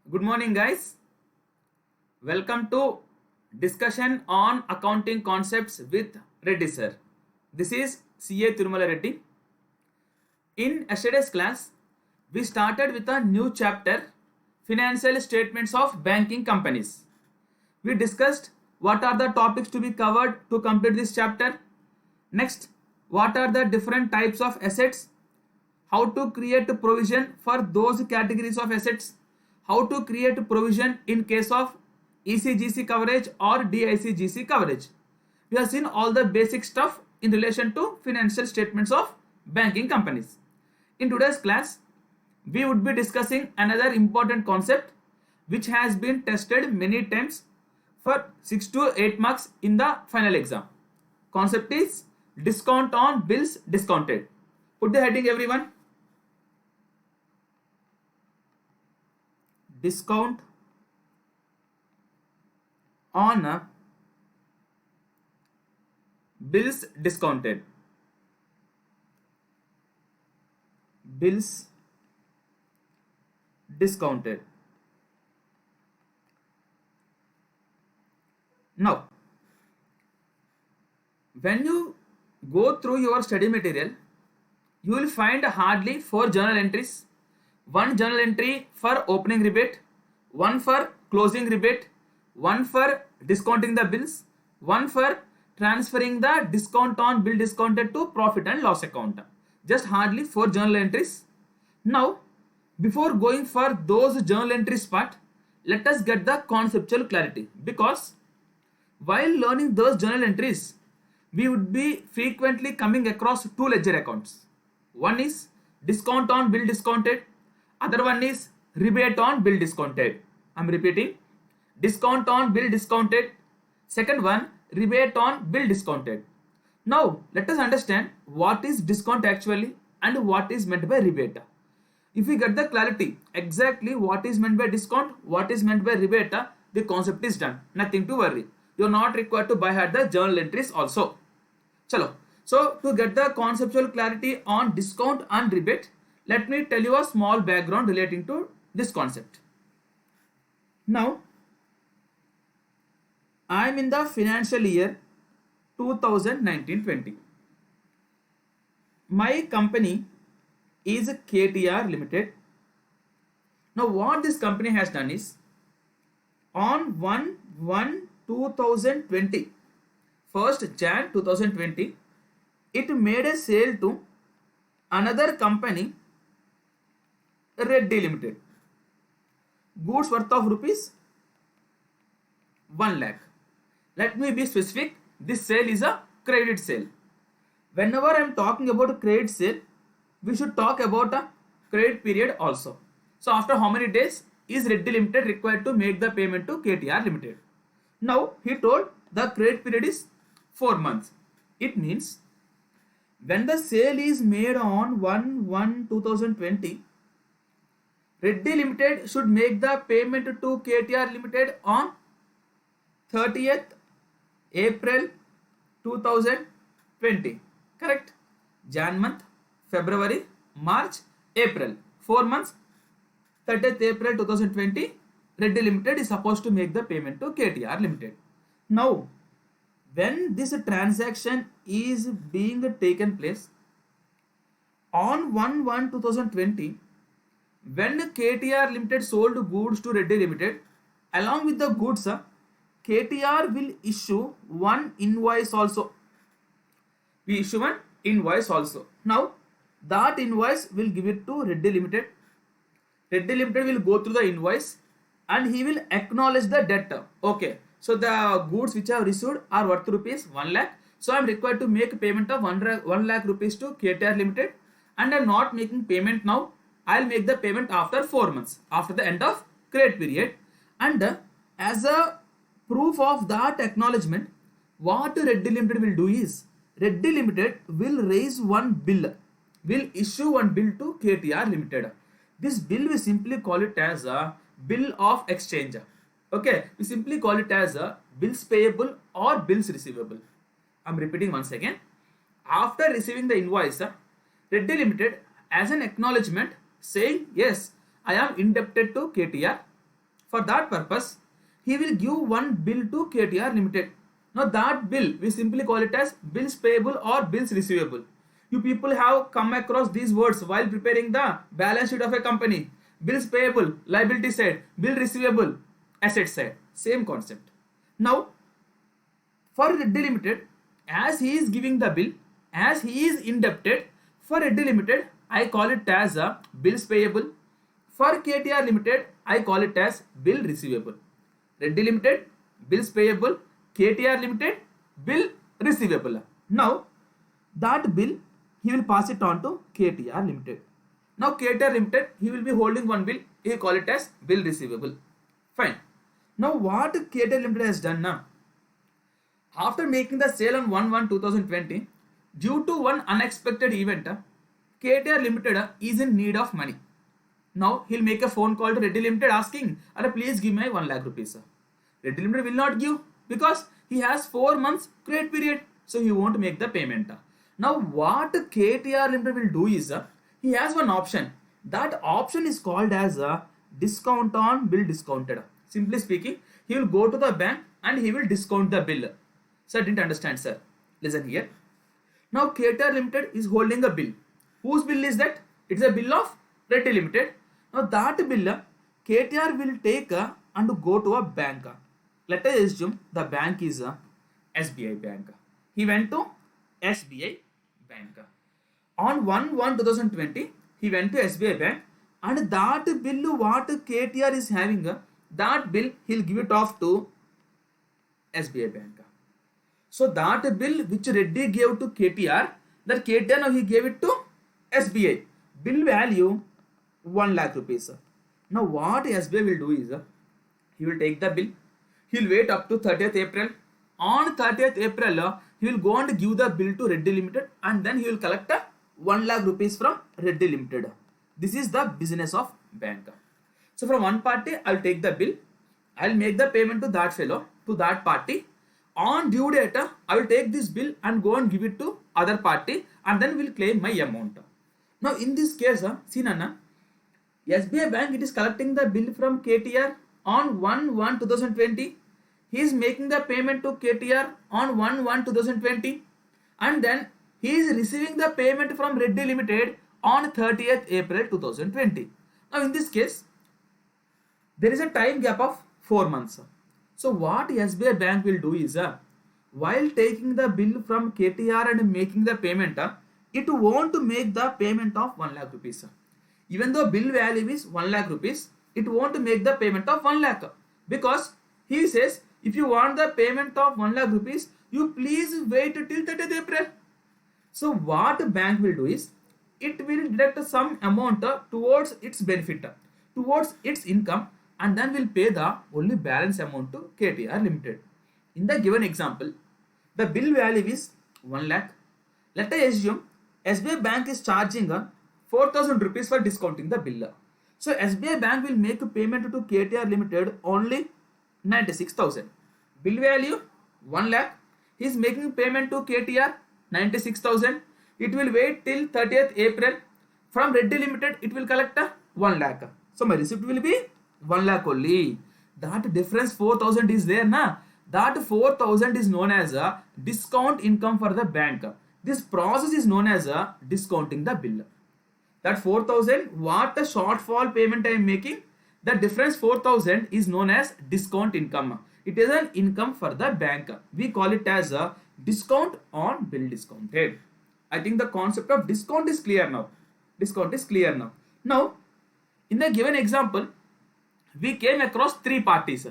Good morning, guys. Welcome to discussion on accounting concepts with Reddy sir. This is CA Tirumala Reddy. In yesterday's class, we started with a new chapter, financial statements of banking companies. We discussed what are the topics to be covered to complete this chapter. Next, what are the different types of assets, how to create a provision for those categories of assets, how to create a provision in case of ECGC coverage or DICGC coverage. We have seen all the basic stuff in relation to financial statements of banking companies. In today's class, we would be discussing another important concept which has been tested many times for 6 to 8 marks in the final exam. Concept is discount on bills discounted. Put the heading, everyone. Discount on bills discounted. Bills discounted. Now, when you go through your study material, you will find hardly 4 journal entries. One journal entry for opening rebate, one for closing rebate, one for discounting the bills, one for transferring the discount on bill discounted to profit and loss account. Just hardly 4 journal entries. Now, before going for those journal entries part, let us get the conceptual clarity, because while learning those journal entries, we would be frequently coming across two ledger accounts. One is discount on bill discounted, other one is rebate on bill discounted. I'm repeating, discount on bill discounted, second one rebate on bill discounted. Now let us understand what is discount actually and what is meant by rebate. If we get the clarity exactly what is meant by discount, what is meant by rebate, the concept is done. Nothing to worry. You are not required to by heart the journal entries also. Chalo. So to get the conceptual clarity on discount and rebate, let me tell you a small background relating to this concept. Now, I am in the financial year 2019-20. My company is KTR Limited. Now, what this company has done is, on 1/1/2020, 1st Jan 2020, it made a sale to another company, Reddy Limited. Goods worth of rupees 1 lakh. Let me be specific. This sale is a credit sale. Whenever I am talking about credit sale, we should talk about a credit period also. So after how many days is Reddy Limited required to make the payment to KTR Limited? Now he told the credit period is 4 months. It means when the sale is made on 1/1/2020, Reddy Limited should make the payment to KTR Limited on 30th April 2020. Correct? Jan month, February, March, April. 4 months. 30th April 2020, Reddy Limited is supposed to make the payment to KTR Limited. Now, when this transaction is being taken place on 1/1/2020, when KTR Limited sold goods to Reddy Limited, along with the goods, KTR will issue one invoice also. We issue one invoice also. Now, that invoice will give it to Reddy Limited. Reddy Limited will go through the invoice and he will acknowledge the debt. Okay, so the goods which I have received are worth rupees 1 lakh. So I am required to make a payment of 1 lakh rupees to KTR Limited, and I am not making payment now. I will make the payment after 4 months, after the end of credit period. And as a proof of that acknowledgement, what Reddy Limited will do is, Reddy Limited will raise one bill, will issue one bill to KTR Limited. This bill we simply call it as a bill of exchange. Okay, we simply call it as a bills payable or bills receivable. I'm repeating once again. After receiving the invoice, Reddy Limited, as an acknowledgement saying, yes, I am indebted to KTR, For that purpose, he will give one bill to KTR Limited. Now that bill, we simply call it as bills payable or bills receivable. You people have come across these words while preparing the balance sheet of a company. Bills payable, liability side, bill receivable, asset side. Same concept. Now, for Reddy Limited, as he is giving the bill, as he is indebted, for Reddy Limited, I call it as a bills payable. For KTR Limited, I call it as bill receivable. Reddy Limited, bills payable. KTR Limited, bill receivable. Now, that bill, he will pass it on to KTR Limited. Now, KTR Limited, he will be holding one bill. He call it as bill receivable. Fine. Now, what KTR Limited has done now? After making the sale on 1/1/2020, due to one unexpected event, KTR Limited is in need of money. Now he'll make a phone call to Reddy Limited asking, please give me 1 lakh rupees. Reddy Limited will not give because he has 4 months credit period, so he won't make the payment. Now what KTR Limited will do is, he has one option. That option is called as a discount on bill discounted. Simply speaking, he will go to the bank and he will discount the bill. Sir, didn't understand, sir. Listen here. Now KTR Limited is holding a bill. Whose bill is that? It's a bill of Reddy Limited. Now that bill KTR will take and go to a bank. Let us assume the bank is SBI Bank. He went to SBI Bank. On 1/1/2020, he went to SBI Bank, and that bill what KTR is having, that bill he'll give it off to SBI Bank. So that bill which Reddy gave to KTR, that KTR now he gave it to SBI. Bill value 1 lakh rupees. Now what SBI will do is, he will take the bill, he will wait up to 30th April. On 30th April, he will go and give the bill to Reddy Limited, and then he will collect 1 lakh rupees from Reddy Limited. This is the business of bank. So from one party, I will take the bill, I will make the payment to that fellow, to that party. On due date, I will take this bill and go and give it to other party, and then will claim my amount. Now in this case, see Nana, SBI Bank, it is collecting the bill from KTR on 1/1/2020. He is making the payment to KTR on 1/1/2020, and then he is receiving the payment from Reddy Limited on 30th April 2020. Now in this case, there is a time gap of 4 months. So what SBI Bank will do is, while taking the bill from KTR and making the payment, it won't make the payment of 1 lakh rupees. Even though bill value is 1 lakh rupees, it won't make the payment of 1 lakh, because he says, if you want the payment of 1 lakh rupees, you please wait till 30th April. So what bank will do is, it will deduct some amount towards its benefit, towards its income, and then will pay the only balance amount to KTR Limited. In the given example, the bill value is 1 lakh. Let us assume SBI Bank is charging 4,000 rupees for discounting the bill. So SBI Bank will make a payment to KTR Limited only 96,000. Bill value 1 lakh. He is making payment to KTR 96,000. It will wait till 30th April. From Reddy Limited, it will collect 1 lakh. So my receipt will be 1 lakh only. That difference 4,000 is there, na? That 4,000 is known as a discount income for the bank. This process is known as a discounting the bill. That 4,000, what the shortfall payment I am making, the difference 4,000 is known as discount income. It is an income for the bank. We call it as a discount on bill discounted. I think the concept of discount is clear now. Discount is clear now. Now, in the given example, we came across 3 parties.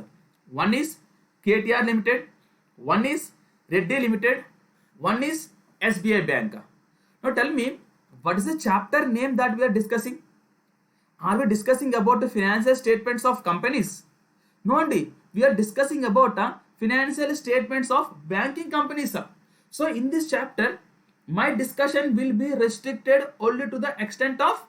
One is KTR Limited, one is Reddy Limited, one is SBI Bank. Now tell me, what is the chapter name that we are discussing? Are we discussing about the financial statements of companies? No, Andy. We are discussing about financial statements of banking companies. So in this chapter, my discussion will be restricted only to the extent of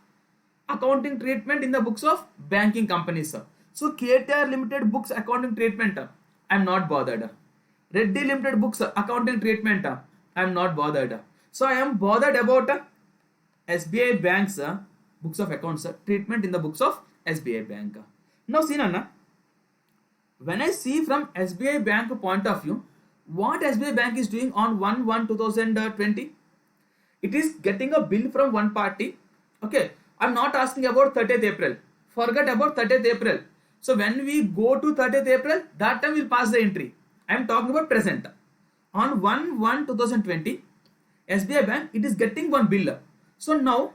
accounting treatment in the books of banking companies. So KTR Limited books accounting treatment, I am not bothered. Reddy Limited books accounting treatment, I am not bothered. So I am bothered about SBI Bank's books of accounts treatment in the books of SBI Bank. Now see Nana, When I see from SBI Bank point of view, what SBI Bank is doing on 1/1/2020, it is getting a bill from one party. Okay, I'm not asking about 30th April. Forget about 30th April. So when we go to 30th April, that time we'll pass the entry. I'm talking about present. On 1/1/2020, SBI Bank, it is getting one bill. So now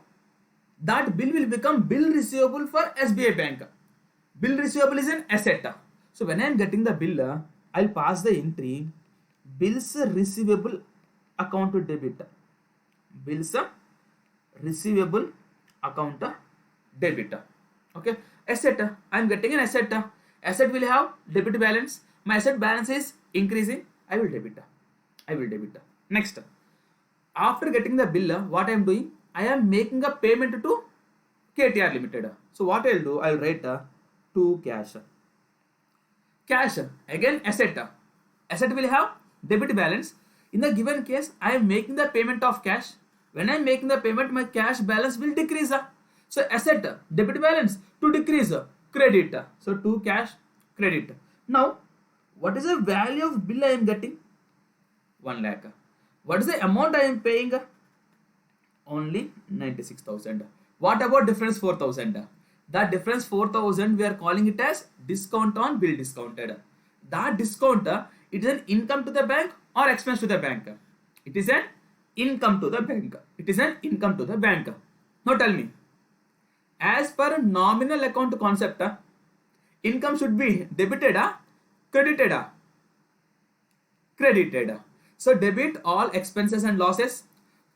that bill will become bill receivable for SBI Bank. Bill receivable is an asset. So when I am getting the bill, I'll pass the entry bills receivable account to debit. Bills receivable account debit. Okay, asset. I am getting an asset. Asset will have debit balance. My asset balance is increasing. I will debit. Next, after getting the bill, what I am doing? I am making a payment to KTR Limited. So what I'll do? I'll write to cash. Cash, again asset. Asset will have debit balance. In the given case, I am making the payment of cash. When I am making the payment, my cash balance will decrease. So asset, debit balance to decrease, credit. So to cash, credit. Now, what is the value of bill I am getting? 1 lakh. What is the amount I am paying? Only 96,000. What about difference 4,000? That difference 4,000, we are calling it as discount on bill discounted. That discount, it is an income to the bank or expense to the bank? It is an income to the bank. It is an income to the bank. Now tell me, as per nominal account concept, income should be debited, credited, credited. So debit all expenses and losses,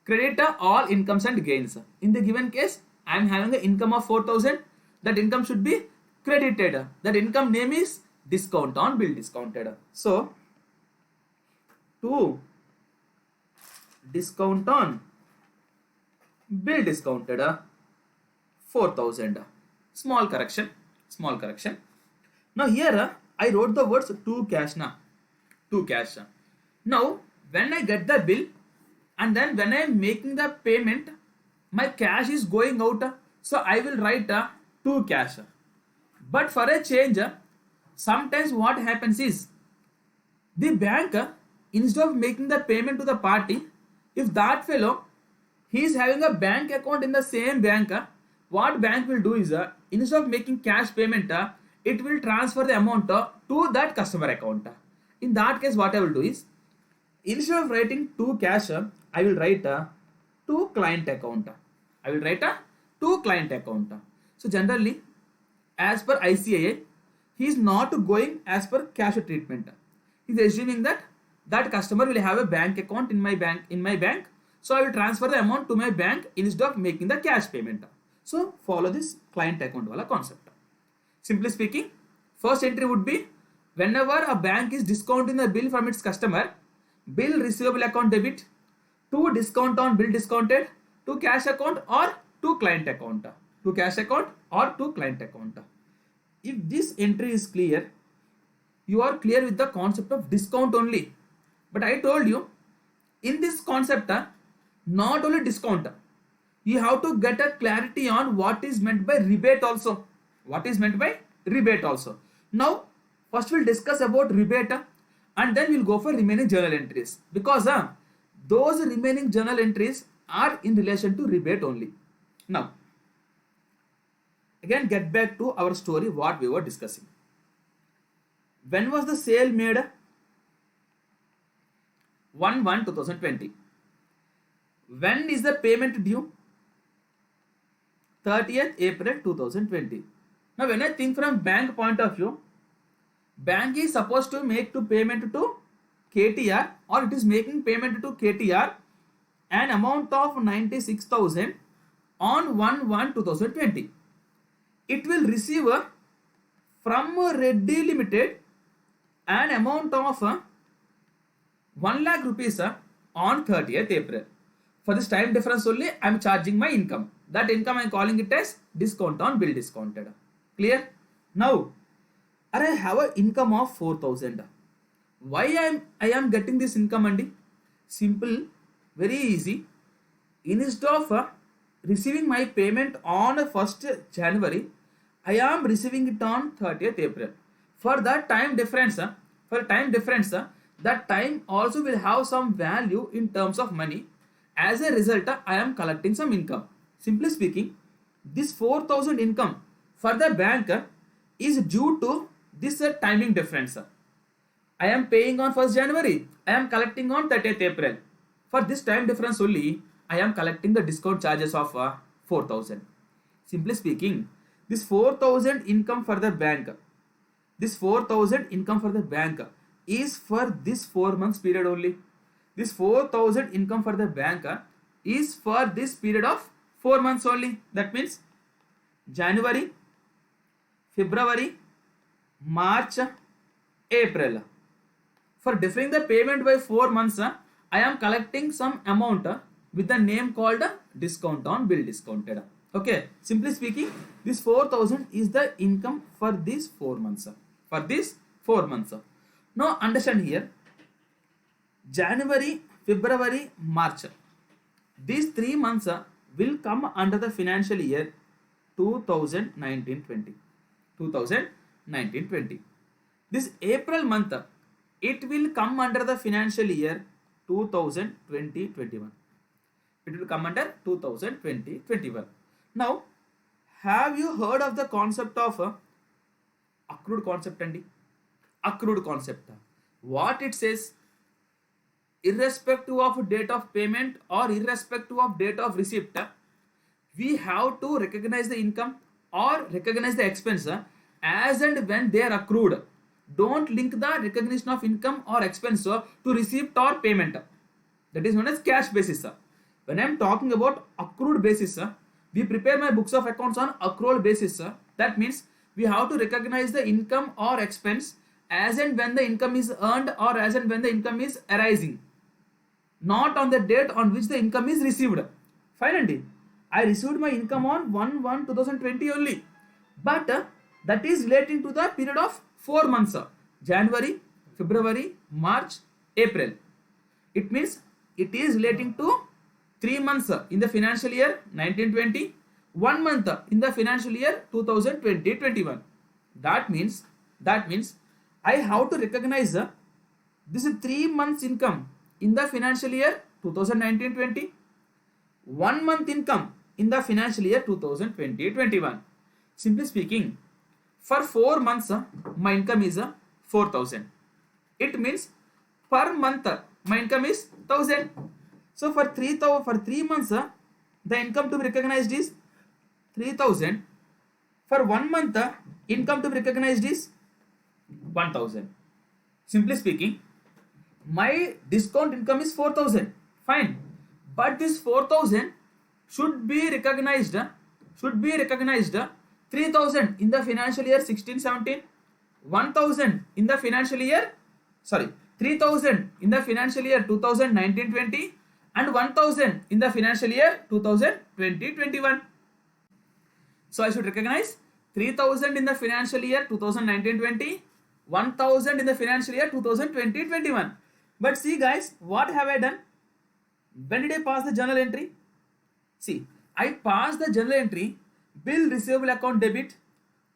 credit all incomes and gains. In the given case, I am having an income of 4,000. That income should be credited. That income name is discount on bill discounted. So to discount on bill discounted, 4,000. Small correction. Now here I wrote the words to cash now. To cash. Now when I get the bill and then when I am making the payment, my cash is going out. So I will write to cash. But for a change, sometimes what happens is the bank, instead of making the payment to the party, if that fellow he is having a bank account in the same bank, what bank will do is instead of making cash payment, it will transfer the amount to that customer account. In that case, what I will do is instead of writing to cash, I will write to client account. So generally, as per ICAI, he is not going as per cash treatment. He is assuming that that customer will have a bank account in my bank. So I will transfer the amount to my bank instead of making the cash payment. So follow this client account wala concept. Simply speaking, first entry would be whenever a bank is discounting the bill from its customer, bill receivable account debit, to discount on bill discounted, to cash account or to client account. To cash account or to client account. If this entry is clear, you are clear with the concept of discount only. But I told you, in this concept, not only discount, you have to get a clarity on what is meant by rebate also. Now, first we'll discuss about rebate and then we'll go for remaining journal entries. Because those remaining journal entries are in relation to rebate only. Now, again get back to our story what we were discussing. When was the sale made? 1/1/2020. When is the payment due? 30th April 2020. Now when I think from bank point of view, bank is supposed to make to payment to KTR, or it is making payment to KTR an amount of 96,000 on 1/1/2020. It will receive from Reddy Limited an amount of 1 lakh rupees on 30th April. For this time difference only, I am charging my income. That income I am calling it as discount on bill discounted. Clear? Now, I have an income of 4,000. Why I am getting this income, Andy? Simple, very easy. Instead of receiving my payment on 1st January, I am receiving it on 30th April. For that time difference, that time also will have some value in terms of money. As a result, I am collecting some income. Simply speaking, this 4,000 income for the bank is due to this timing difference. I am paying on 1st January. I am collecting on 30th April. For this time difference only, I am collecting the discount charges of 4,000. Simply speaking, this 4,000 income for the bank, is for this 4 months period only. This 4,000 income for the bank is for this period of 4 months only. That means January, February, March, April. For deferring the payment by 4 months, I am collecting some amount with the name called discount on bill discounted. Okay, simply speaking, this 4,000 is the income for these 4 months. Now understand here, January, February, March. These 3 months will come under the financial year 2019-20. This April month, it will come under the financial year 2020-21. It will come under 2020-21. Now, have you heard of the concept of accrued concept? Accrued concept. What it says? Irrespective of date of payment or irrespective of date of receipt, we have to recognize the income or recognize the expense as and when they are accrued. Don't link the recognition of income or expense to receipt or payment. That is known as cash basis. When I am talking about accrued basis, we prepare my books of accounts on accrual basis. That means we have to recognize the income or expense as and when the income is earned or as and when the income is arising, not on the date on which the income is received. Finally, I received my income on 1/1/2020 only, but that is relating to the period of 4 months, January, February, March, April. It means it is relating to 3 months in the financial year 1920, 1 month in the financial year 2020-21. That means I have to recognize this 3 months income in the financial year 2019-20, 1 month income in the financial year 2020-21. Simply speaking, for 4 months my income is 4,000. It means per month my income is 1,000. So for 3 months the income to be recognized is 3,000. For 1 month income to be recognized is 1,000. Simply speaking, my discount income is 4,000. Fine, but this 4,000 should be recognized 3,000 in the financial year 16-17, 1,000 in the financial year 3,000 in the financial year 2019-20, and 1,000 in the financial year 2020-21. So I should recognize 3,000 in the financial year 2019-20, 1,000 in the financial year 2020-21. But see guys, what have I done? When did I pass the journal entry? See, I passed the journal entry bill receivable account debit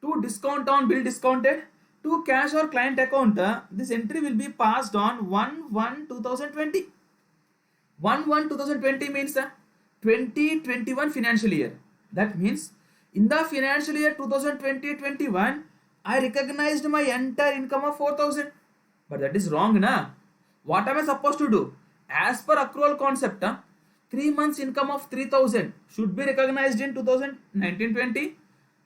to discount on bill discounted to cash or client account. This entry will be passed on 1/1/2020. 1/1/2020 means 2021 financial year. That means in the financial year 2020-21, I recognized my entire income of 4,000. But that is wrong, na? What am I supposed to do? As per accrual concept, 3 months income of 3,000 should be recognized in 2019-20.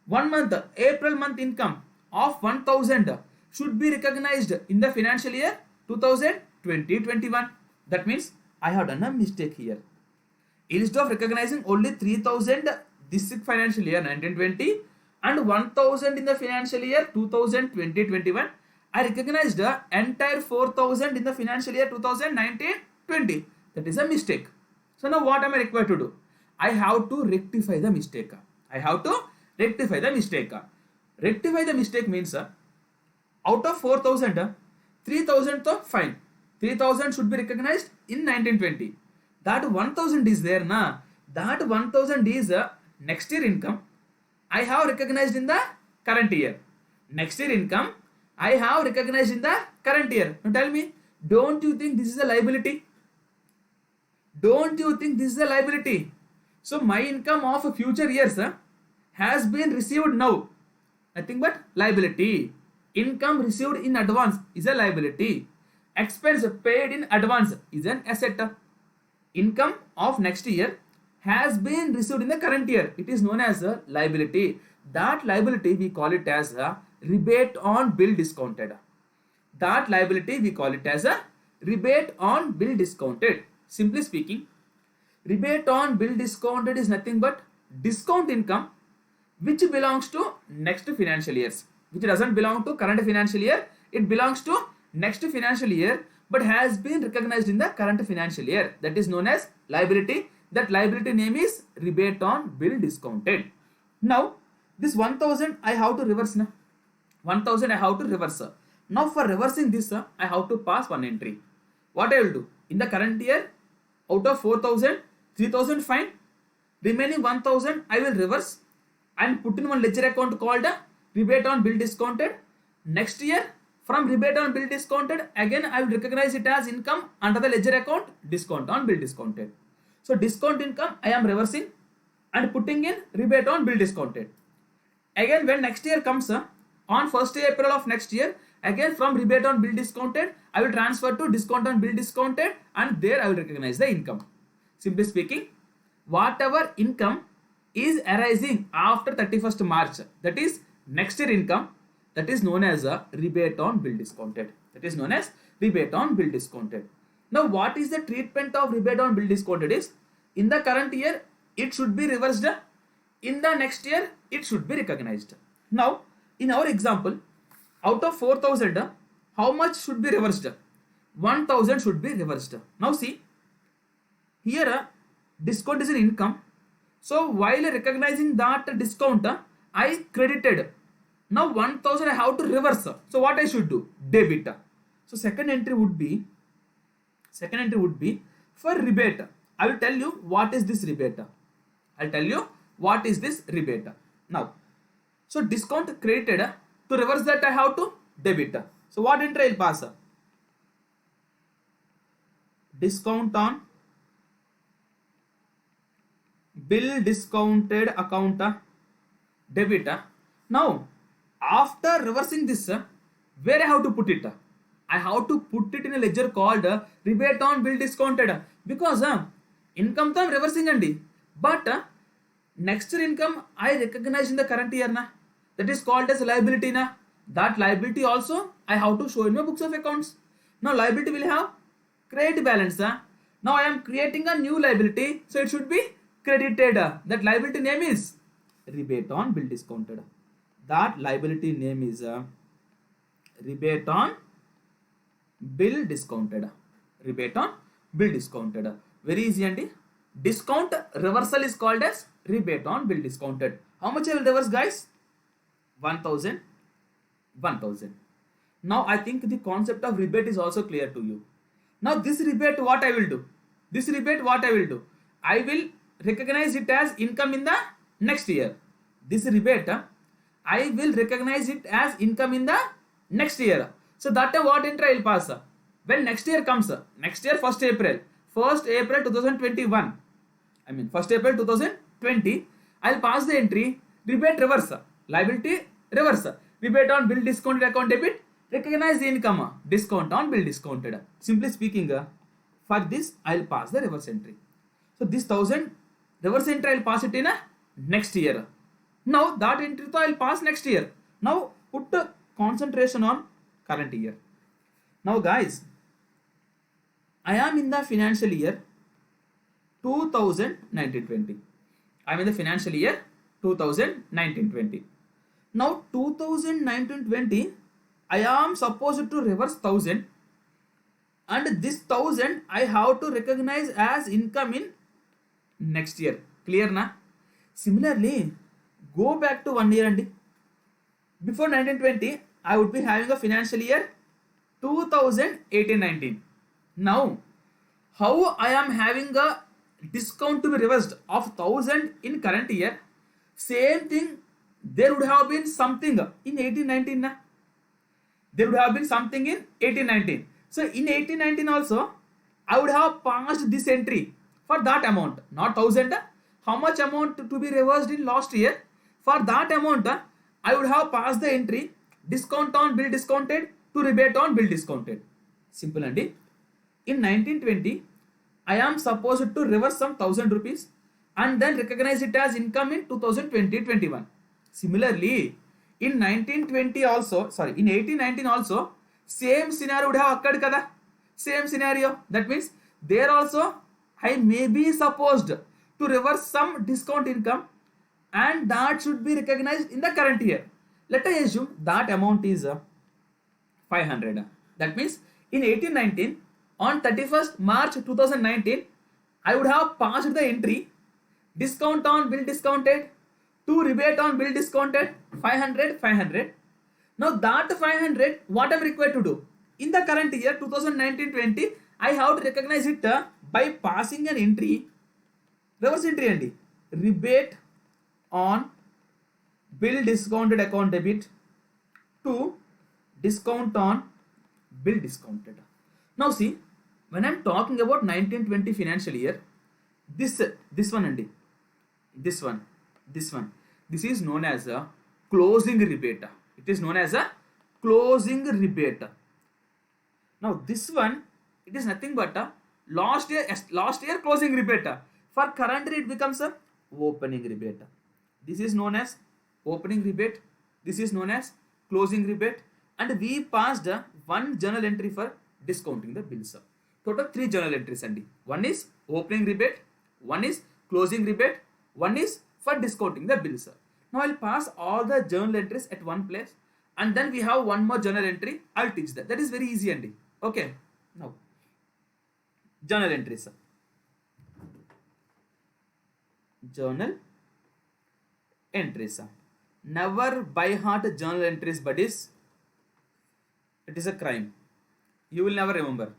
1 month, April month income of 1,000 should be recognized in the financial year 2020-21. That means I have done a mistake here. Instead of recognizing only 3,000 this financial year 1920 and 1,000 in the financial year 2020-21, I recognized the entire 4,000 in the financial year 2019-20. That is a mistake. So now what am I required to do? I have to rectify the mistake. Rectify the mistake means out of 4,000, 3,000 to fine. 3,000 should be recognized in 1920. That 1,000 is there, na? That 1,000 is next year income. I have recognized in the current year. Next year income I have recognized in the current year. Now tell me, don't you think this is a liability? Don't you think this is a liability? So my income of future years has been received now. Nothing but liability. Income received in advance is a liability. Expense paid in advance is an asset. Income of next year has been received in the current year. It is known as a liability. That liability we call it as a rebate on bill discounted. That liability we call it as a rebate on bill discounted. Simply speaking, rebate on bill discounted is nothing but discount income which belongs to next financial years, which doesn't belong to current financial year. It belongs to next financial year but has been recognized in the current financial year. That is known as liability. That liability name is rebate on bill discounted. Now this 1000 I have to reverse now. 1000 I have to reverse. Now for reversing this I have to pass one entry. What I will do? In the current year, out of 4000, 3000 fine. Remaining 1000 I will reverse and put in one ledger account called rebate on bill discounted. Next year, from rebate on bill discounted, again I will recognize it as income under the ledger account discount on bill discounted. So discount income I am reversing and putting in rebate on bill discounted. Again when next year comes on 1st April of next year, again from rebate on bill discounted I will transfer to discount on bill discounted and there I will recognize the income. Simply speaking, whatever income is arising after 31st March, that is next year income, that is known as a rebate on bill discounted. That is known as rebate on bill discounted. Now what is the treatment of rebate on bill discounted is, in the current year it should be reversed, in the next year it should be recognized. Now in our example, out of 4000 how much should be reversed? 1000 should be reversed. Now see, here discount is an income. So while recognizing that discount, I credited. Now 1000 I have to reverse. So what I should do? Debit. So second entry would be for rebate. I will tell you what is this rebate. I'll tell you what is this rebate. Now, so discount credited, to reverse that I have to debit. So what entry I will pass? Discount on bill discounted account debit. Now after reversing this, where I have to put it? I have to put it in a ledger called rebate on bill discounted, because income I am reversing andi, but next year income I recognize in the current year na, that is called as liability na. That liability also I have to show in my books of accounts. Now liability will have credit balance. Now I am creating a new liability, so it should be credited. That liability name is rebate on bill discounted. That liability name is rebate on bill discounted. Rebate on bill discounted. Very easy andi. Discount reversal is called as rebate on bill discounted. How much I will reverse, guys? 1000. Now I think the concept of rebate is also clear to you. Now this rebate what I will do? I will recognize it as income in the next year. This rebate I will recognize it as income in the next year. So that time what entry I will pass? When next year comes, next year 1st April 2021, I mean 1st April 2020, I will pass the entry rebate reverse, liability reverse, rebate on bill discounted account debit, recognize the income, discount on bill discounted. Simply speaking, for this I will pass the reverse entry. So this 1000 reverse entry I will pass it in next year. Now that entry I will pass next year. Now put the concentration on current year. Now guys, I am in the financial year 2019-20. I am in the financial year 2019-20. Now 2019-20, I am supposed to reverse 1000, and this 1000 I have to recognize as income in next year. Clear na? Similarly, go back to 1 year and before 1920 I would be having a financial year 2018-19. Now how I am having a discount to be reversed of 1000 in current year, same thing there would have been something in 18-19 na. There would have been something in 1819. So in 1819 also, I would have passed this entry for that amount, not 1000. How much amount to be reversed in last year? For that amount, I would have passed the entry discount on bill discounted to rebate on bill discounted. Simple and in 1920, I am supposed to reverse some 1000 rupees and then recognize it as income in 2020-21. Similarly, in 1920 also, sorry, in 1819 also, same scenario would have occurred kada. Same scenario. That means there also I may be supposed to reverse some discount income and that should be recognized in the current year. Let us assume that amount is 500. That means in 1819 on 31st March 2019 I would have passed the entry discount on bill discounted to rebate on bill discounted 500. Now that 500 what I'm required to do in the current year 2019-20 I have to recognize it by passing an entry reverse entry and rebate on bill discounted account debit to discount on bill discounted. Now see, when I'm talking about 1920 financial year, this one and this one, this is known as a closing rebate. It is known as a closing rebate. Now this one, it is nothing but a last year closing rebate. For current year it becomes a opening rebate. This is known as opening rebate. This is known as closing rebate. And we passed one journal entry for discounting the bills. Total 3 journal entries and one is opening rebate, one is closing rebate, one is for discounting the bills. Now I'll pass all the journal entries at one place and then we have one more journal entry. I'll teach that. That is very easy and okay. Now journal entries. Journal entries. Never by heart journal entries, buddies. It is a crime. You will never remember.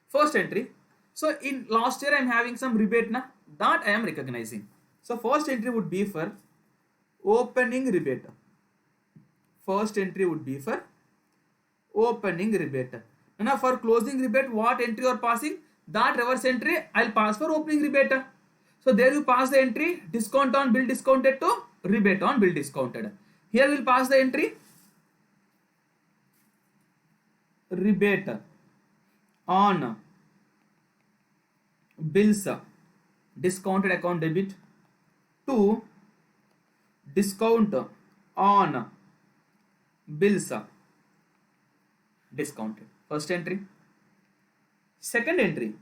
First entry. So in last year I am having some rebate na, that I am recognizing. So first entry would be for opening rebate. First entry would be for opening rebate. Now for closing rebate, what entry you are passing? That reverse entry I'll pass for opening rebate. So there you pass the entry discount on bill discounted to rebate on bill discounted. Here we'll pass the entry rebate on bills discounted account debit to discount on bills discounted. First entry. Second entry,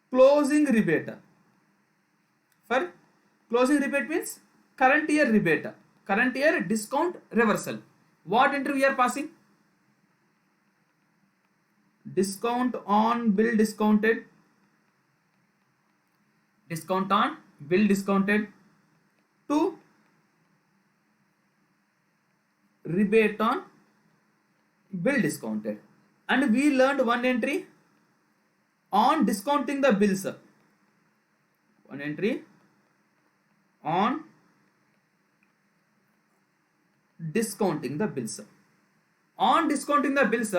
closing rebate. For closing rebate means current year rebate, current year discount reversal. What entry we are passing? Discount on bill discounted, discount on bill discounted to rebate on bill discounted. And we learned one entry on discounting the bills. One entry on discounting the bills. On discounting the bills,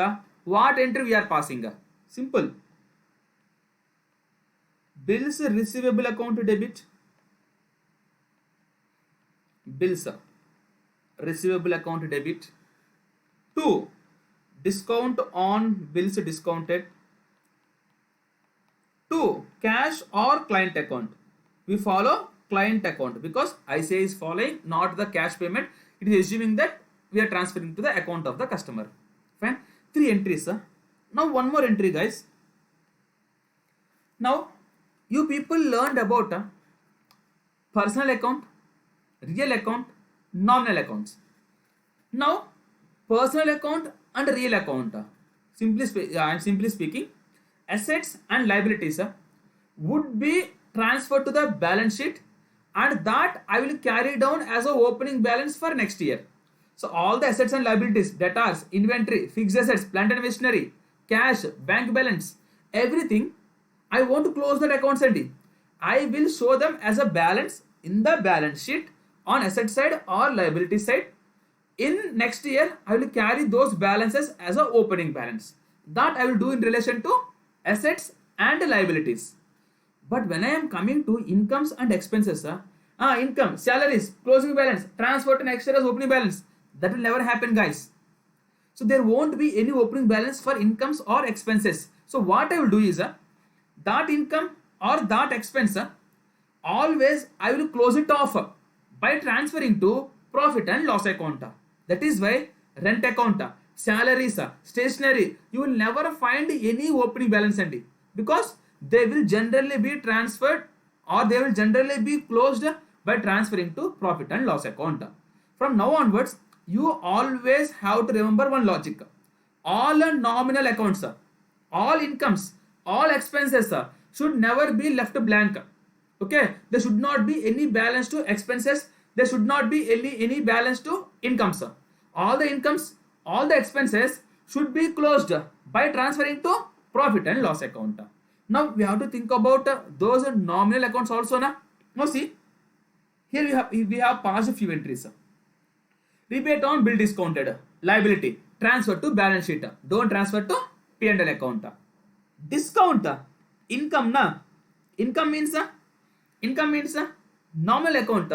what entry we are passing? Simple. Bills receivable account debit. Bills receivable account debit to discount on bills discounted to cash or client account. We follow client account because ICI is following not the cash payment. It is assuming that we are transferring to the account of the customer. Fine. 3 entries. Now one more entry, guys. Now you people learned about personal account, real account, nominal accounts. Now personal account and real account. I am simply speaking, assets and liabilities would be transferred to the balance sheet and that I will carry down as a opening balance for next year. So all the assets and liabilities, debtors, inventory, fixed assets, plant and machinery, cash, bank balance, everything, I want to close that accounts and I will show them as a balance in the balance sheet on asset side or liability side In next year, I will carry those balances as a opening balance. That I will do in relation to assets and liabilities. But when I am coming to incomes and expenses, income, salaries, closing balance, transfer to next year as opening balance, that will never happen, guys. So there won't be any opening balance for incomes or expenses. So what I will do is that income or that expense, always I will close it off by transferring to profit and loss account. That is why rent account, salaries, stationery, you will never find any opening balance and because they will generally be transferred or they will generally be closed by transferring to profit and loss account. From now onwards, you always have to remember one logic. All nominal accounts, all incomes, all expenses should never be left blank. Okay, there should not be any balance to expenses. There should not be any balance to incomes. All the incomes, all the expenses should be closed by transferring to profit and loss account. Now we have to think about those nominal accounts also. Now see, here we have passed a few entries. Rebate on bill discounted, liability, transfer to balance sheet. Don't transfer to P&L account. Discount, income income means nominal account.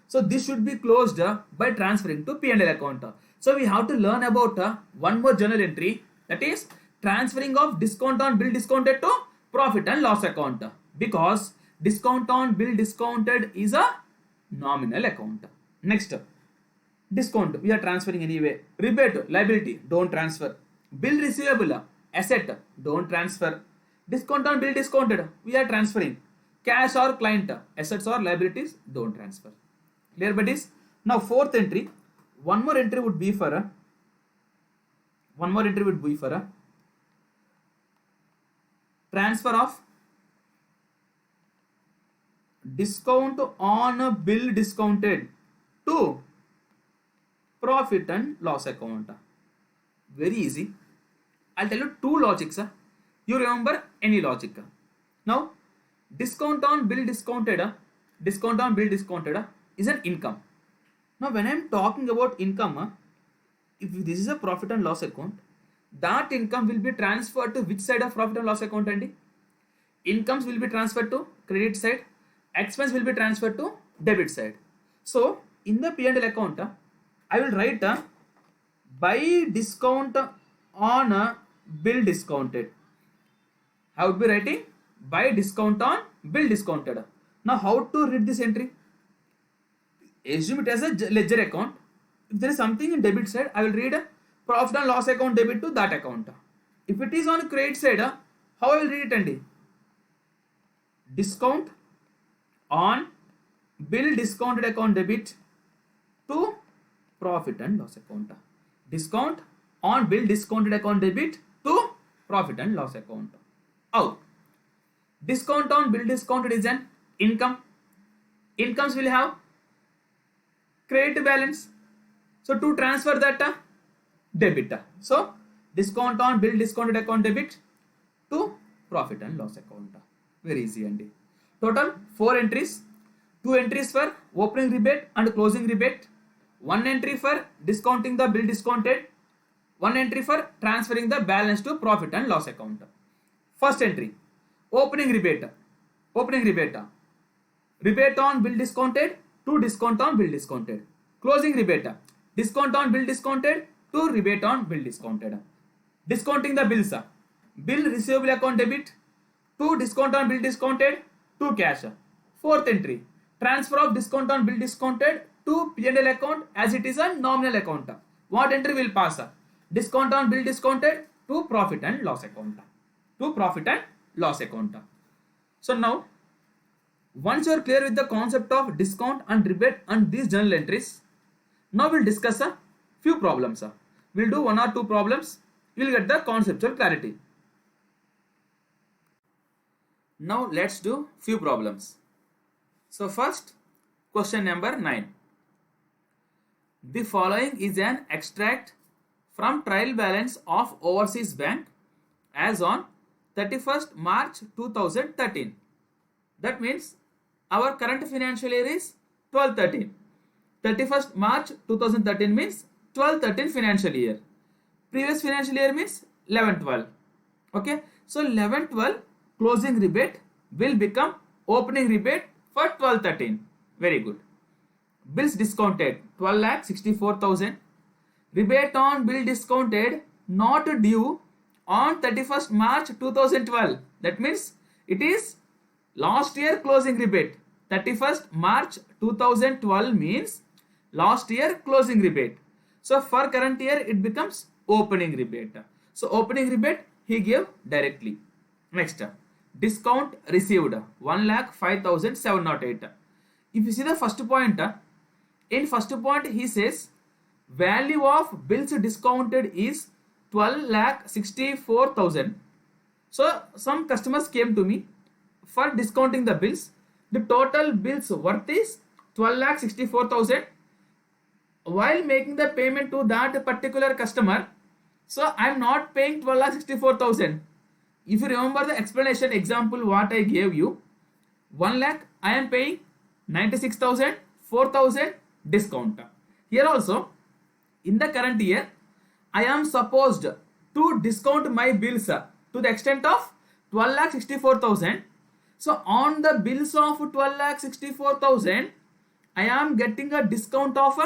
So this should be closed by transferring to P&L account. So we have to learn about one more journal entry, that is transferring of discount on bill discounted to profit and loss account, because discount on bill discounted is a nominal account. Next, discount we are transferring anyway. Rebate, liability, don't transfer. Bill receivable, asset, don't transfer. Discount on bill discounted, we are transferring. Cash or client, assets or liabilities, don't transfer. Clear, buddies? Now fourth entry, one more entry would be for transfer of discount on a bill discounted to profit and loss account. Very easy. I'll tell you two logics. You remember any logic. Now, discount on bill discounted is an income. Now, when I'm talking about income, if this is a profit and loss account, that income will be transferred to which side of profit and loss account, Andy? Incomes will be transferred to credit side, expense will be transferred to debit side. So, in the P&L account, I will write by discount on bill discounted. I would be writing by discount on bill discounted. Now, how to read this entry? Assume it as a ledger account. If there is something in debit side, I will read profit and loss account debit to that account. If it is on credit side, how I will read it, Andy? Discount on bill discounted account debit to profit and loss account. Discount on bill discounted account debit to profit and loss account. How? Discount on bill discounted is an income. Incomes will have credit balance. So to transfer that debit. So discount on bill discounted account debit to profit and loss account. Very easy, Andy. Total 4 entries. 2 entries for opening rebate and closing rebate. 1 entry for discounting the bill discounted. 1 entry for transferring the balance to profit and loss account. First entry, opening rebate. Rebate on bill discounted to discount on bill discounted. Closing rebate, discount on bill discounted to rebate on bill discounted. Discounting the bills, bill receivable account debit to discount on bill discounted to cash. Fourth entry, transfer of discount on bill discounted to P&L account as it is a nominal account. What entry will pass? Discount on bill discounted to profit and loss account. So now, once you are clear with the concept of discount and rebate and these journal entries, now we'll discuss a few problems. We'll do 1 or 2 problems. You'll get the conceptual clarity. Now let's do few problems. So first, question number 9. The following is an extract from trial balance of overseas bank as on 31st March 2013. That means our current financial year is 12-13. 31st March 2013 means 12-13 financial year. Previous financial year means 11-12. Okay, so 11-12 closing rebate will become opening rebate for 12-13. Very good. Bills discounted 12,64,000. Rebate on bill discounted not due on 31st March 2012. That means it is last year closing rebate. 31st March 2012 means last year closing rebate. So for current year it becomes opening rebate. So opening rebate he gave directly. Next, discount received 1,05,708. If you see the first point, in first point he says value of bills discounted is 12,64,000. So some customers came to me for discounting the bills. The total bills worth is 12,64,000. While making the payment to that particular customer, so I am not paying 12,64,000. If you remember the explanation example what I gave you, 1 lakh I am paying 96,000, 4,000 discount. Here also in the current year I am supposed to discount my bills to the extent of 12,64,000. So on the bills of 12,64,000 I am getting a discount of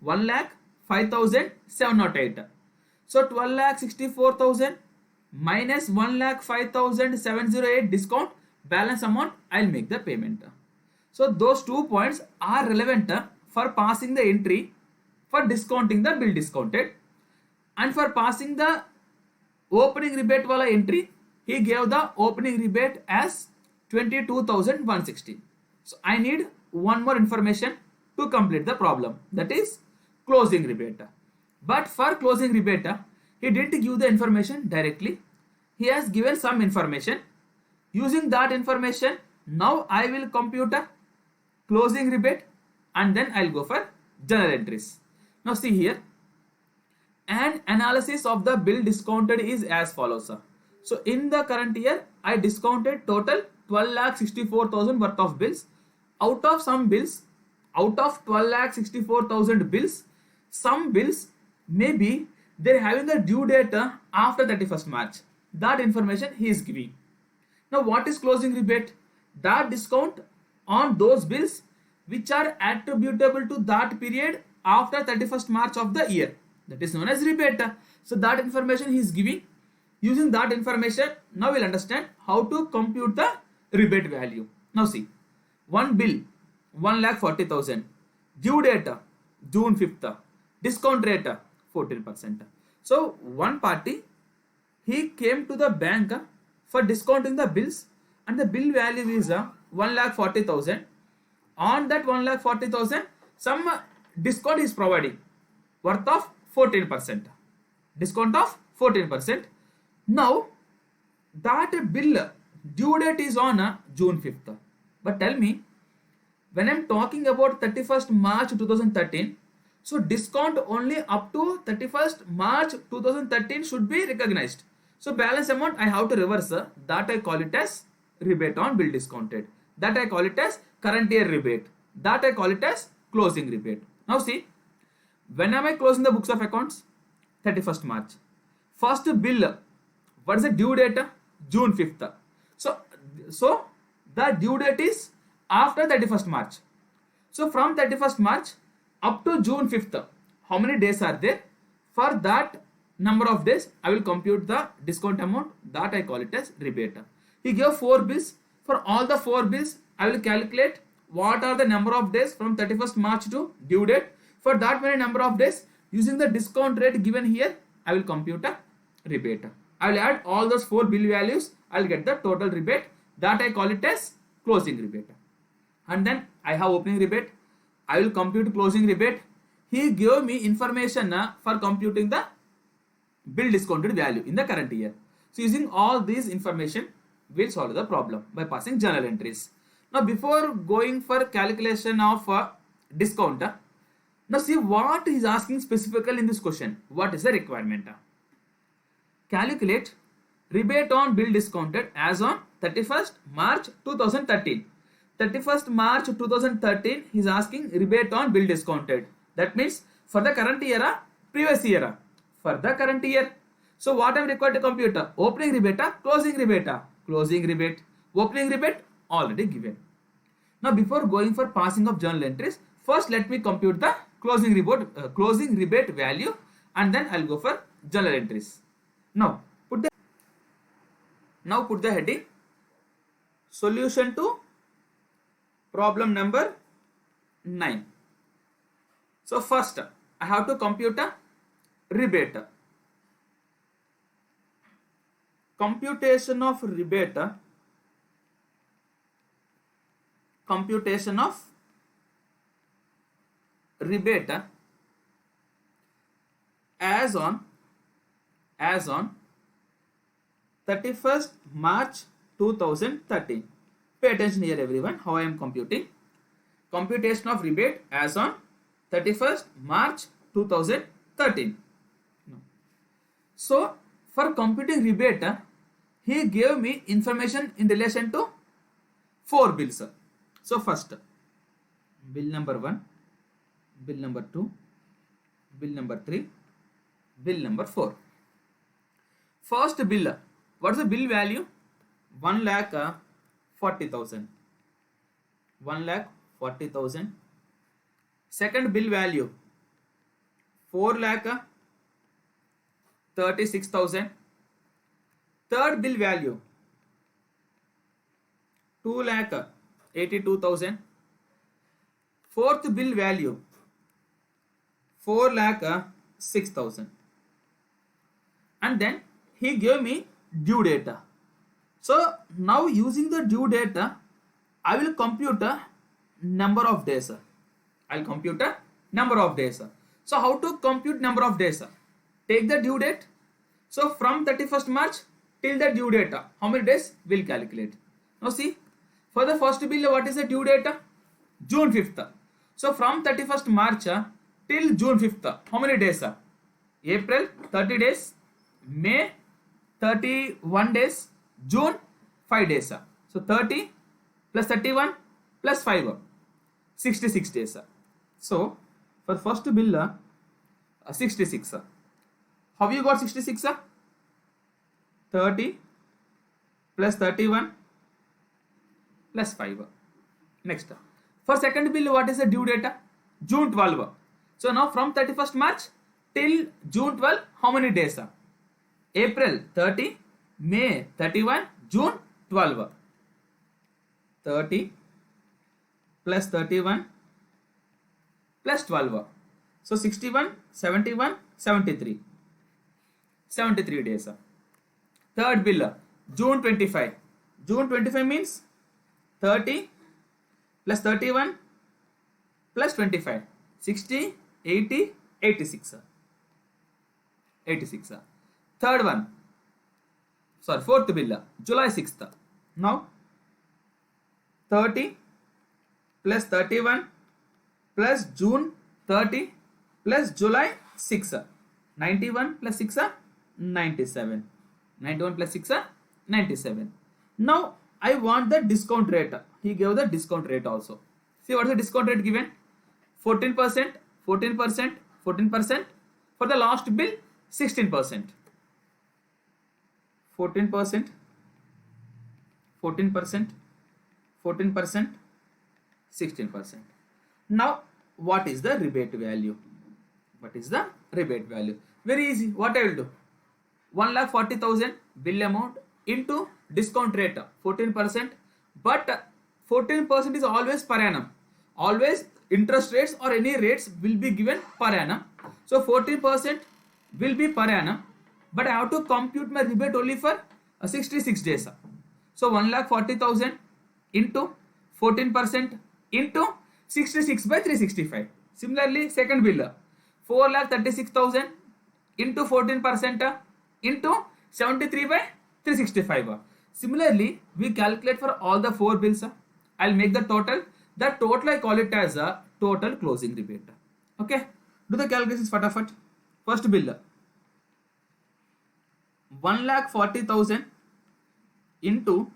1,05,708. So 12,64,000 minus 1,05,708 discount, balance amount I will make the payment. So those 2 points are relevant for passing the entry for discounting the bill discounted, and for passing the opening rebate wala entry he gave the opening rebate as 22,160. So I need one more information to complete the problem, that is closing rebate. But for closing rebate he didn't give the information directly, he has given some information. Using that information now I will compute a closing rebate and then I'll go for journal entries. Now see here, an analysis of the bill discounted is as follows. So in the current year I discounted total 12,64,000 worth of bills. Out of some bills, out of 12,64,000 bills, some bills maybe they're having a due date after 31st March. That information he is giving. Now what is closing rebate? That discount on those bills which are attributable to that period after 31st March of the year. That is known as rebate. So that information he is giving. Using that information now we'll understand how to compute the rebate value. Now see, one bill 1,40,000, due date June 5th, discount rate 14%. So one party he came to the bank for discounting the bills and the bill value is 1,40,000. On that 1,40,000 some discount is providing worth of 14%. Discount of 14%. Now that bill due date is on June 5th. But tell me, when I am talking about 31st March 2013, so discount only up to 31st March 2013 should be recognized. So balance amount I have to reverse, that I call it as rebate on bill discounted. That I call it as current year rebate. That I call it as closing rebate. Now see, when am I closing the books of accounts? 31st March. First bill, what is the due date? June 5th. So the due date is after 31st March. So from 31st March up to June 5th, how many days are there? For that number of days I will compute the discount amount, that I call it as rebate. He gave 4 bills. For all the 4 bills I will calculate what are the number of days from 31st March to due date. For that many number of days, using the discount rate given here, I will compute a rebate. I will add all those 4 bill values, I will get the total rebate, that I call it as closing rebate. And then I have opening rebate, I will compute closing rebate. He gave me information for computing the bill discounted value in the current year. So using all these information, we'll solve the problem by passing journal entries. Now before going for calculation of discount, now see what is asking specifically in this question. What is the requirement? Calculate rebate on bill discounted as on 31st March 2013. 31st March 2013 he is asking rebate on bill discounted. That means for the current year previous year for the current year. So what I'm required to compute? Opening rebate, closing rebate, closing rebate, opening rebate already given. Now before going for passing of journal entries, first let me compute the closing rebate value, and then I'll go for journal entries. Now put the heading solution to problem number 9. So first I have to compute a rebate. Computation of rebate as on 31st March 2013. Pay attention here everyone, how I am computing. Computation of rebate as on 31st March 2013. So for computing rebate, he gave me information in relation to 4 bills. So first, bill number 1, bill number 2, bill number 3, bill number 4. First bill, what is the bill value? 1,40,000. 1,40,000. Second bill value, 4,36,000. Third bill value, 2,82,000. Fourth bill value, 4,06,000. And then he gave me due date. So now using the due date, I will compute a number of days. I'll compute a number of days. So how to compute number of days? Take the due date. So from 31st March till the due date, how many days we'll calculate. Now see, for the first bill, what is the due date? June 5th. So from 31st March till June 5th, how many days? April 30 days, May 31 days, June 5 days. So 30 plus 31 plus 5, 66 days. So for first bill, 66. How you got 66? 30 plus 31 plus 5. Next, for second bill, what is the due date? June 12. So now from 31st March till June 12, how many days? April 30, May 31, June 12. 30 plus 31 plus 12. So 61, 71, 73. 73 days. Third bill, June 25. June 25 means 30 plus 31 plus 25. 60, 80, 86. 86. Third one, sorry, fourth bill, July 6th. Now 30 plus 31 plus June 30 plus July 6. 91 plus 6, 97. 91 plus 6, 97. Now I want the discount rate. He gave the discount rate also. See what is the discount rate given? 14%, 14%, 14%. For the last bill, 16%. 14%, 14%, 14%, 16%. Now what is the rebate value? What is the rebate value? Very easy. What I will do? 1,40,000 bill amount into discount rate 14%, but 14% is always per annum. Always interest rates or any rates will be given per annum. So 14% will be per annum, but I have to compute my rebate only for 66 days. So 1,40,000 into 14% into 66 by 365. Similarly, second bill, 4,36,000 into 14% into 73 by 365. Similarly, we calculate for all the 4 bills. I'll make the total. The total I call it as a total closing rebate. Okay, do the calculations fatafat. First bill, 1,40,000 into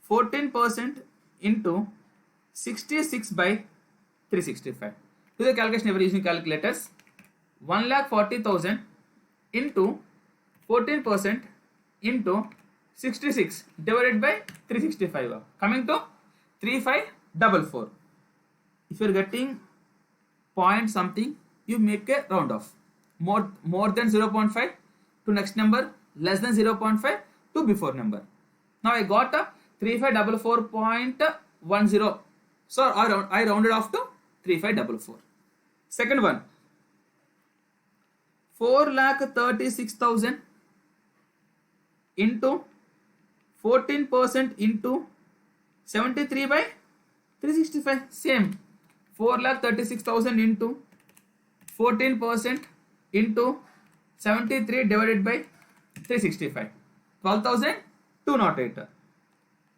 14% into 66 by 365. Do the calculation ever using calculators. 1,40,000 into 14% into 66 divided by 365, coming to 3544. If you are getting point something, you make a round off. More than 0.5 to next number, less than 0.5 to before number. Now I got a 3544.10. So I rounded off to 3544. Second one, 4,36,000 into 14% into 73 by 365. Same. 4,36,000 into 14% into 73 divided by 365. 12,208.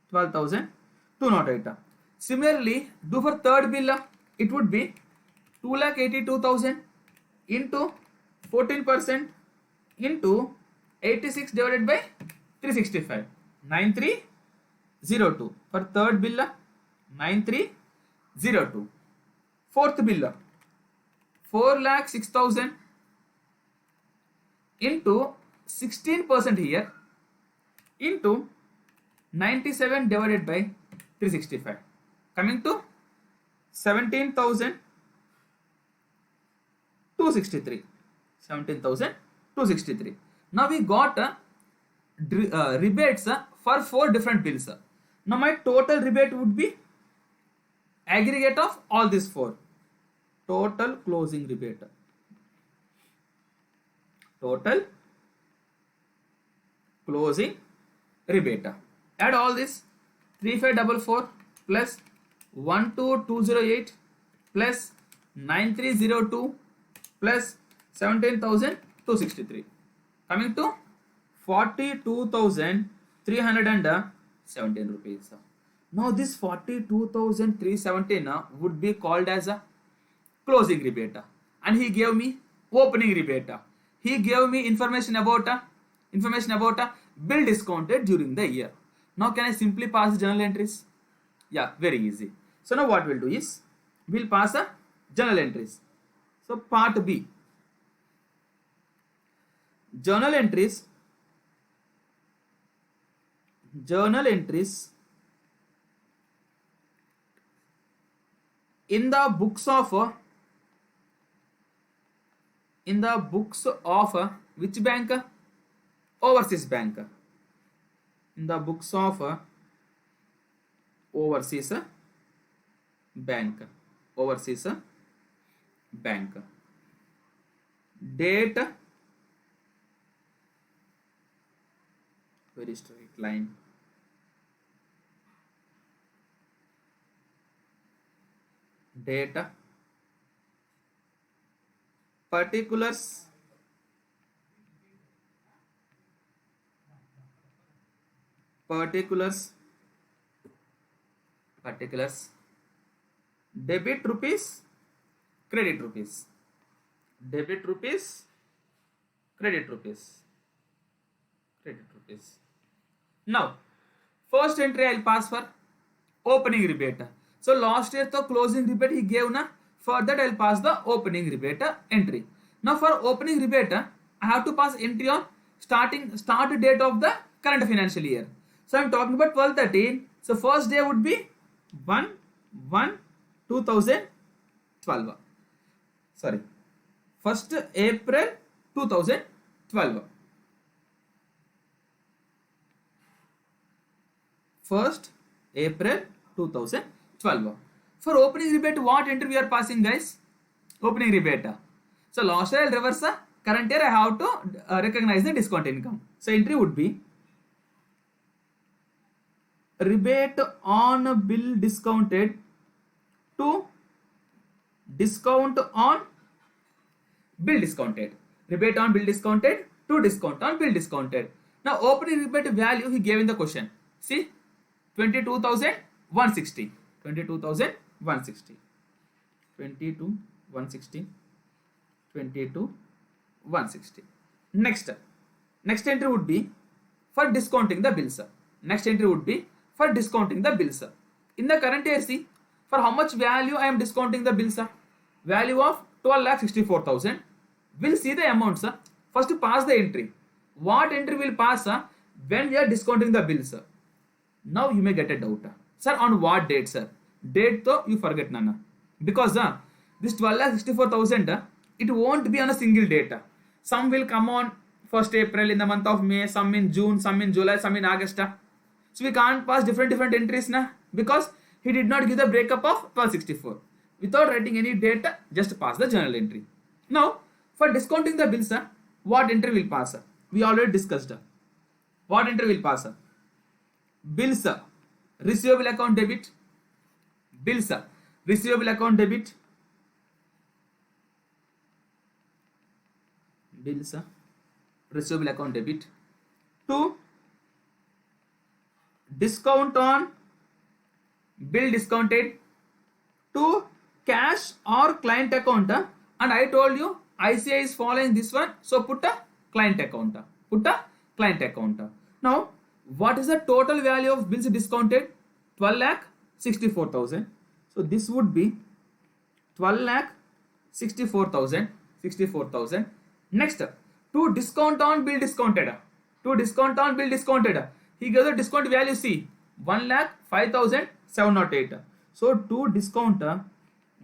12,208. Similarly, do for third bill. It would be 2,82,000 into 14% into 86 divided by 365. 9302. For third bill, 9302. Fourth bill, 4,06,000 into 16% here into 97 divided by 365, coming to 17,263. 17,263. Now we got rebates for 4 different bills. Now my total rebate would be aggregate of all these 4. Total closing rebate. Total closing rebate. Add all this. 3544 plus 12,208 plus 9302 plus 17,263, coming to 42,317 rupees. Now this 42,317 would be called as a closing rebate, and he gave me opening rebate. He gave me information about bill discounted during the year. Now can I simply pass journal entries? Yeah, very easy. So now what we'll do is we'll pass a journal entries. So part B, journal entries in the books of which bank? Overseas bank. In the books of overseas bank. Date, very straight line. Date, particulars, debit rupees, credit rupees, debit rupees, credit rupees, credit rupees. Now first entry I'll pass for opening rebate. So last year the closing rebate he gave na, for that I'll pass the opening rebate entry. Now for opening rebate I have to pass entry on start date of the current financial year. So I'm talking about 12/13. So first day would be 1/1/2012. Sorry, 1st April 2012. 1st April 2012. For opening rebate, what entry we are passing, guys? Opening rebate. So last year I'll reverse the current year. I have to recognize the discount income. So entry would be rebate on bill discounted to discount on bill discounted. Rebate on bill discounted to discount on bill discounted. Now opening rebate value he gave in the question. See, 22,160. 22,160. 22,160. 22,160. Next entry would be for discounting the bills. Next entry would be for discounting the bills. In the current year, see, for how much value I am discounting the bills? Value of 12,64,000 We'll see the amounts. First pass the entry. What entry will pass when we are discounting the bills? Now you may get a doubt. Sir, on what date, sir? Date to you forget nana. Because this 12,64,000 it won't be on a single date. Some will come on 1st April in the month of May, some in June, some in July, some in August. So we can't pass different entries na, because he did not give the breakup of 1264. Without writing any data, just pass the journal entry. Now, for discounting the bills, what entry will pass? We already discussed. What entry will pass? Bills, receivable account debit. Bills, receivable account debit. Bills, receivable account debit. 2. Discount on bill discounted. 2. Cash or client account. And I told you ICI is following this one, so put a client account. Put a client account. Now, what is the total value of bills discounted? 12,64,000. So this would be 12,64,000. Next, to discount on bill discounted. To discount on bill discounted, he gave the discount value C, 1,05,708. So to discount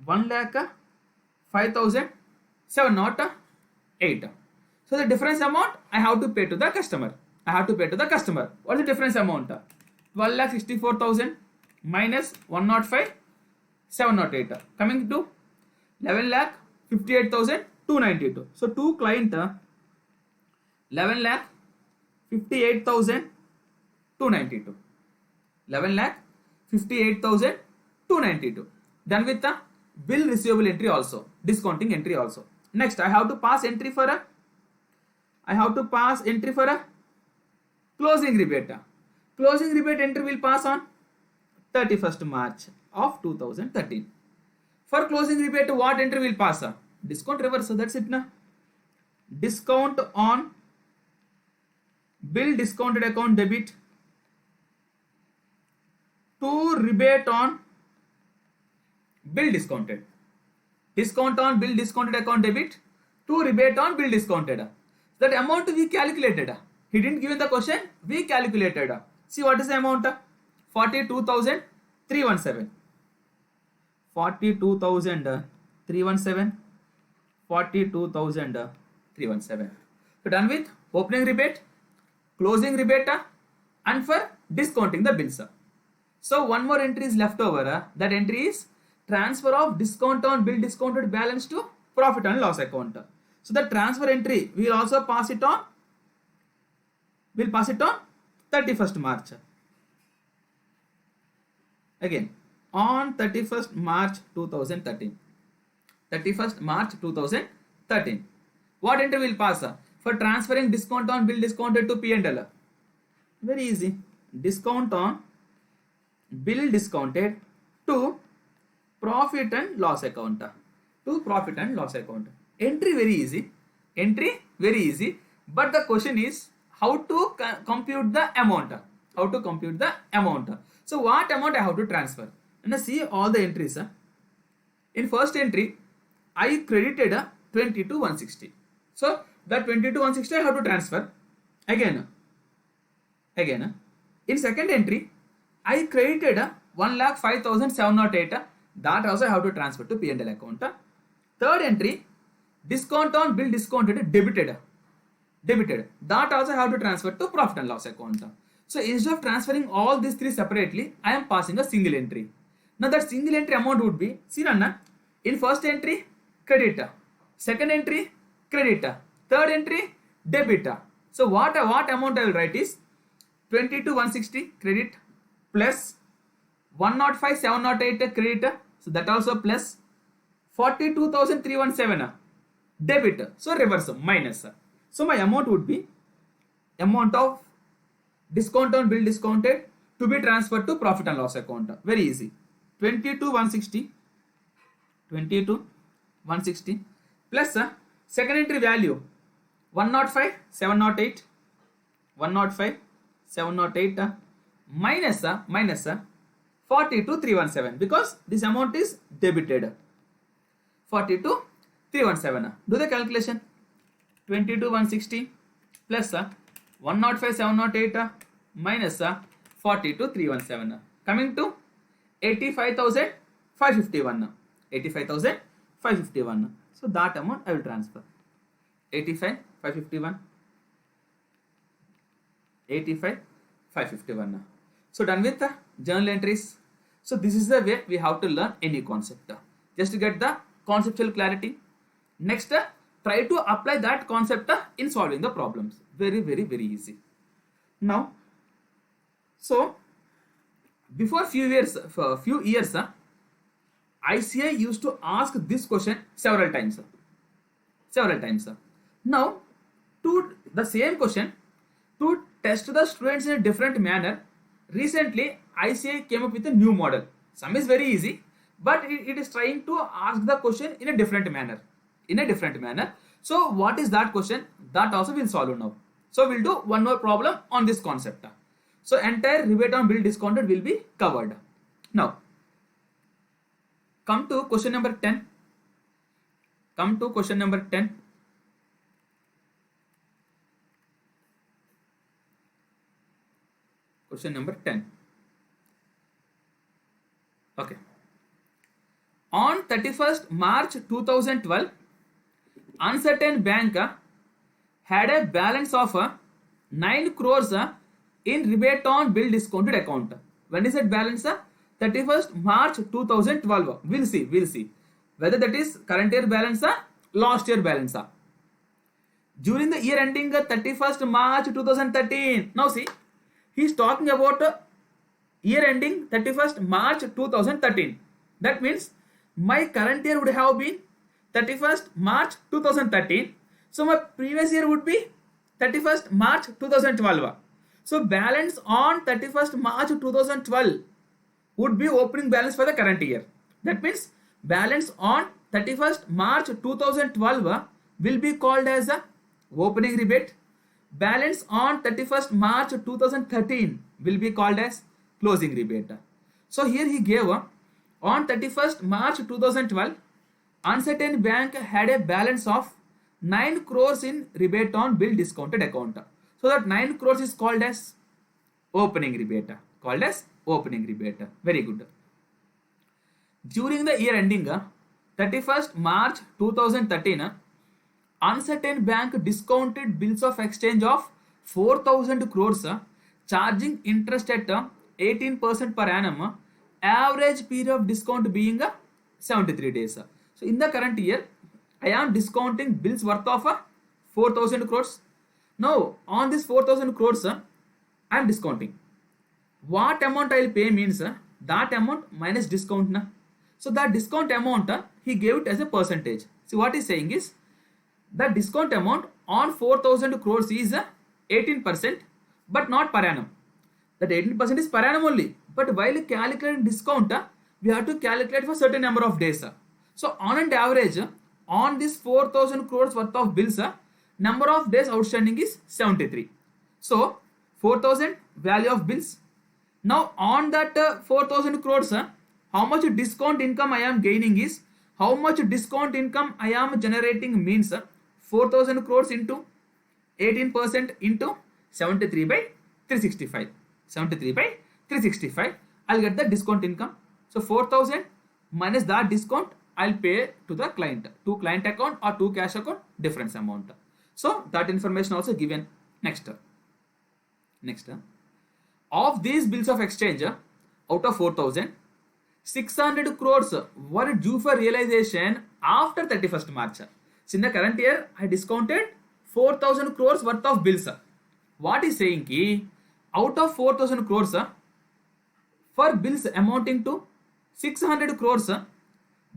1,05,708. So the difference amount I have to pay to the customer. What is the difference amount? 12,64,000 minus 105,708 coming to 11,58,292. So to client 11,58,292. 11,58,292. Done with the bill receivable entry also, discounting entry also. Next, I have to pass entry for a closing rebate. Closing rebate entry will pass on 31st March of 2013. For closing rebate, what entry will pass? Discount reverse. So that's it na. Discount on bill discounted account debit to rebate on bill discounted. Discount on bill discounted account debit to rebate on bill discounted. That amount we calculated. He didn't give in the question. We calculated. See what is the amount? 42,317. 42,317. 42,317. So done with opening rebate, closing rebate, and for discounting the bills. So one more entry is left over. That entry is transfer of discount on bill discounted balance to profit and loss account. So the transfer entry we will also pass it on. We'll pass it on 31st March. Again on 31st March 2013. 31st March 2013. What entry will pass? For transferring discount on bill discounted to P&L. Very easy. Discount on bill discounted to profit and loss account. To profit and loss account. Entry very easy. But the question is how to compute the amount. So what amount I have to transfer? And see all the entries. In first entry, I credited 22,160. So that 22,160 I have to transfer again. In second entry, I credited 1,05,708. That also I have to transfer to P&L account. Third entry, discount on bill discounted debited. That also I have to transfer to profit and loss account. So instead of transferring all these three separately, I am passing a single entry. Now that single entry amount would be, see Ranna, in first entry, credit. Second entry, credit. Third entry, debit. So what amount I will write is 22,160 credit plus 105,708 credit. So that also plus 42,317 debit. So reverse minus. So my amount would be amount of discount on bill discounted to be transferred to profit and loss account. Very easy. 22,160 plus second entry value 105,708 minus 42,317 because this amount is debited. 42,317. Do the calculation. 22,160 plus 105,708 minus 42,317 coming to 85,551. 85,551. So that amount I will transfer. 85,551. 85,551. So done with the journal entries. So this is the way we have to learn any concept. Just to get the conceptual clarity. Next, try to apply that concept in solving the problems. Very, very, very easy. Now, so before few years, ICA used to ask this question several times. Now, to the same question, to test the students in a different manner, recently ICA came up with a new model. Some is very easy, but it is trying to ask the question in a different manner. So what is that question? That also we'll solve now. So we'll do one more problem on this concept. So entire rebate on bill discounted will be covered. Now, come to question number 10. Question number 10. Okay. On 31st March 2012, uncertain bank had a balance of 9 crores in rebate on bill discounted account. When is that balance? 31st March 2012. We'll see whether that is current year balance or last year balance. During the year ending 31st March 2013. Now see, he is talking about year ending 31st March 2013. That means my current year would have been 31st March 2013. So my previous year would be 31st March 2012. So balance on 31st March 2012 would be opening balance for the current year. That means balance on 31st March 2012 will be called as a opening rebate. Balance on 31st March 2013 will be called as closing rebate. So here he gave on 31st March 2012, uncertain bank had a balance of 9 crores in rebate on bill discounted account. So that 9 crores is called as opening rebate. Very good. During the year ending 31st March 2013, uncertain bank discounted bills of exchange of 4,000 crores, charging interest at 18% per annum, average period of discount being 73 days. So in the current year, I am discounting bills worth of 4,000 crores. Now on this 4,000 crores, I am discounting. What amount I will pay means that amount minus discount. So that discount amount, he gave it as a percentage. See what he's saying is, the discount amount on 4,000 crores is 18%, but not per annum. That 18% is per annum only. But while calculating discount, we have to calculate for certain number of days. So on an average, on this 4,000 crores worth of bills, number of days outstanding is 73. So 4,000 value of bills. Now on that 4,000 crores, how much discount income I am gaining is, how much discount income I am generating means 4,000 crores into 18% into 73 by 365. 73 by 365. I'll get the discount income. So 4,000 minus that discount I'll pay to the client. To client account or to cash account, difference amount. So that information also given. Next. Of these bills of exchange, out of 4,000, 600 crores were due for realization after 31st March. So in the current year, I discounted 4,000 crores worth of bills. What is saying ki, out of 4,000 crores, for bills amounting to 600 crores,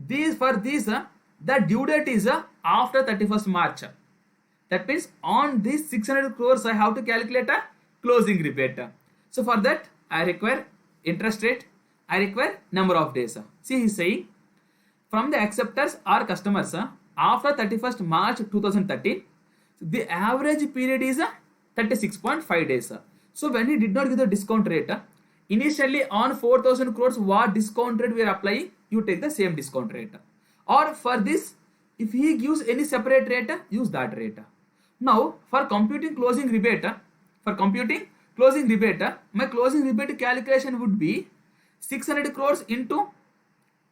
the due date is after 31st March. That means on these 600 crores, I have to calculate a closing rebate. So for that, I require interest rate, I require number of days. See, he is saying from the acceptors or customers after 31st March 2013, the average period is 36.5 days. So when he did not give the discount rate, initially on 4,000 crores, what discount rate we are applying, you take the same discount rate. Or for this, if he gives any separate rate, use that rate. Now for computing closing rebate, my closing rebate calculation would be 600 crores into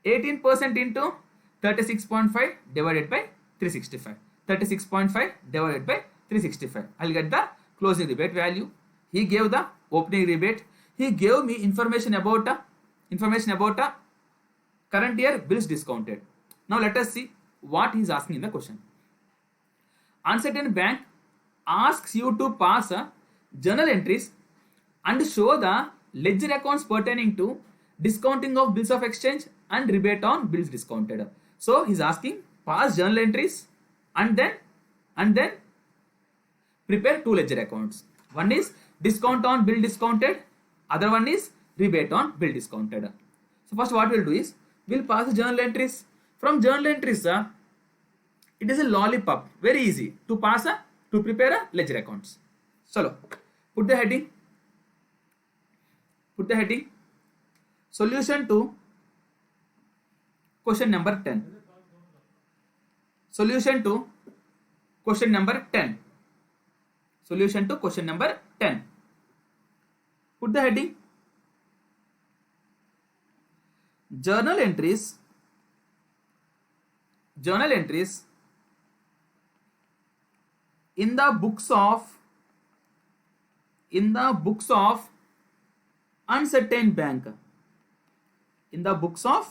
18% into 36.5 divided by 365. 36.5 divided by 365. I'll get the closing rebate value. He gave the opening rebate. He gave me information about current year bills discounted. Now let us see what he is asking in the question. Uncertain bank asks you to pass journal entries and show the ledger accounts pertaining to discounting of bills of exchange and rebate on bills discounted. So he's asking pass journal entries and then prepare two ledger accounts. One is discount on bill discounted, other one is rebate on bill discounted. So first what we'll do is we'll pass the journal entries. From journal entries, it is a lollipop, very easy to pass to prepare ledger accounts. So put the heading solution to question number 10. Solution to question number 10. Put the heading journal entries in the books of uncertain bank. In the books of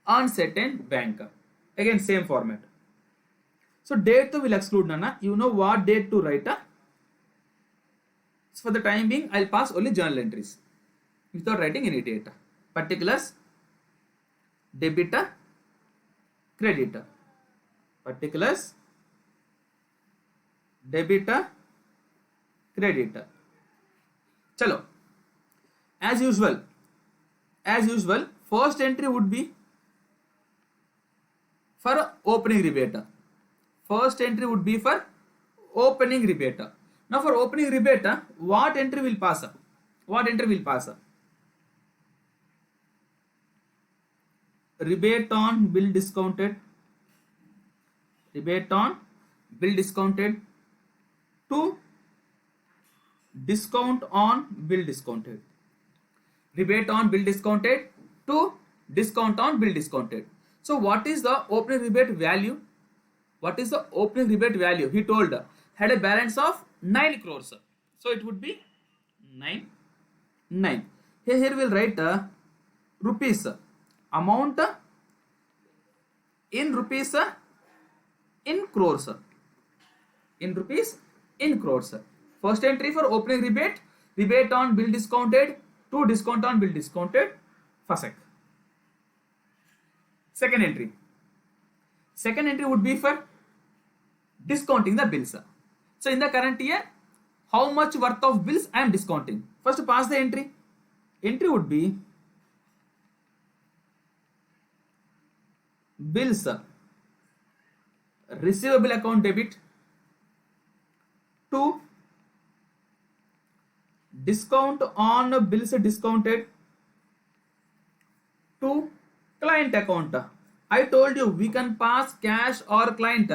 uncertain bank. Again same format. So date to will exclude, Nana. You know what date to write. So for the time being, I'll pass only journal entries without writing any data. Particulars, debit, credit. Particulars, debit, credit. Chalo. As usual, first entry would be for opening rebate. Now for opening rebate, what entry will pass? Rebate on bill discounted. To discount on bill discounted. Rebate on bill discounted to discount on bill discounted. So what is the opening rebate value? He told had a balance of 9 crores. So it would be 9. Here we'll write rupees. Amount in rupees in crores. First entry for opening rebate on bill discounted to discount on bill discounted. FASEC. Second entry would be for discounting the bills. So in the current year, how much worth of bills I am discounting? First pass the entry. Entry would be bills receivable account debit to discount on bills discounted to client account. I told you we can pass cash or client.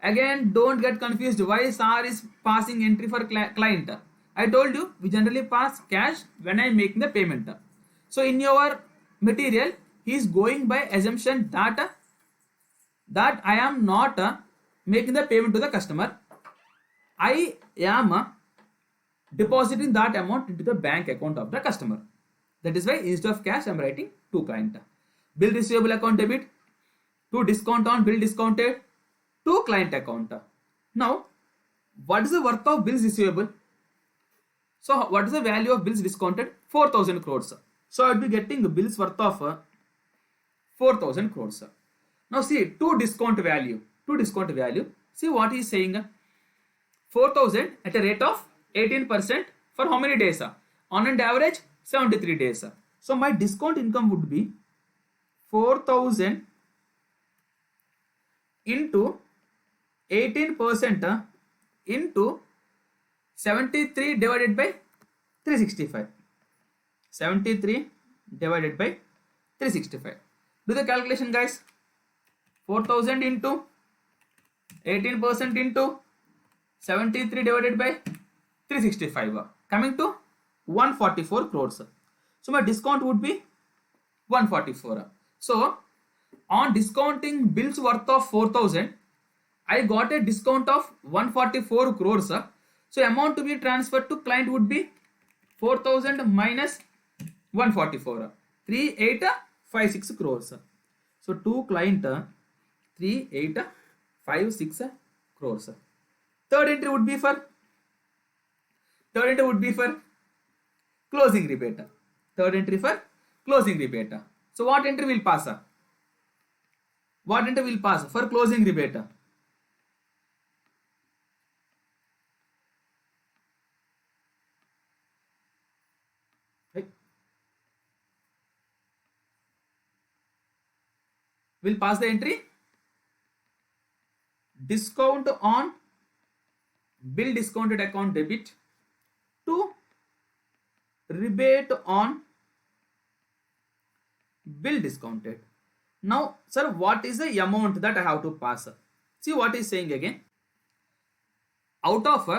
Again, don't get confused why SAR is passing entry for client. I told you we generally pass cash when I am making the payment. So in your material, he is going by assumption that I am not making the payment to the customer. I am depositing that amount into the bank account of the customer. That is why instead of cash I am writing to client. Bill receivable account debit to discount on bill discounted to client account. Now, what is the worth of bills receivable? So, what is the value of bills discounted? 4,000 crores. So, I will be getting the bills worth of 4,000 crores. Now, see, to discount value. See what he is saying. 4,000 at a rate of 18% for how many days? On an average, 73 days. So, my discount income would be 4,000 into 18% into 73 divided by 365. 73 divided by 365. Do the calculation, guys. 4000 into 18% into 73 divided by 365, coming to 144 crores. So my discount would be 144. So on discounting bills worth of 4000, I got a discount of 144 crores. So amount to be transferred to client would be 4000 minus 144, 3856 crores. So to client 3856 crores. Third entry would be for closing rebate. Third entry for closing rebate. So what entry will pass? What entry will pass for closing rebate? Will pass the entry discount on bill discounted account debit to rebate on bill discounted. Now, sir, what is the amount that I have to pass? See what is saying again. Out of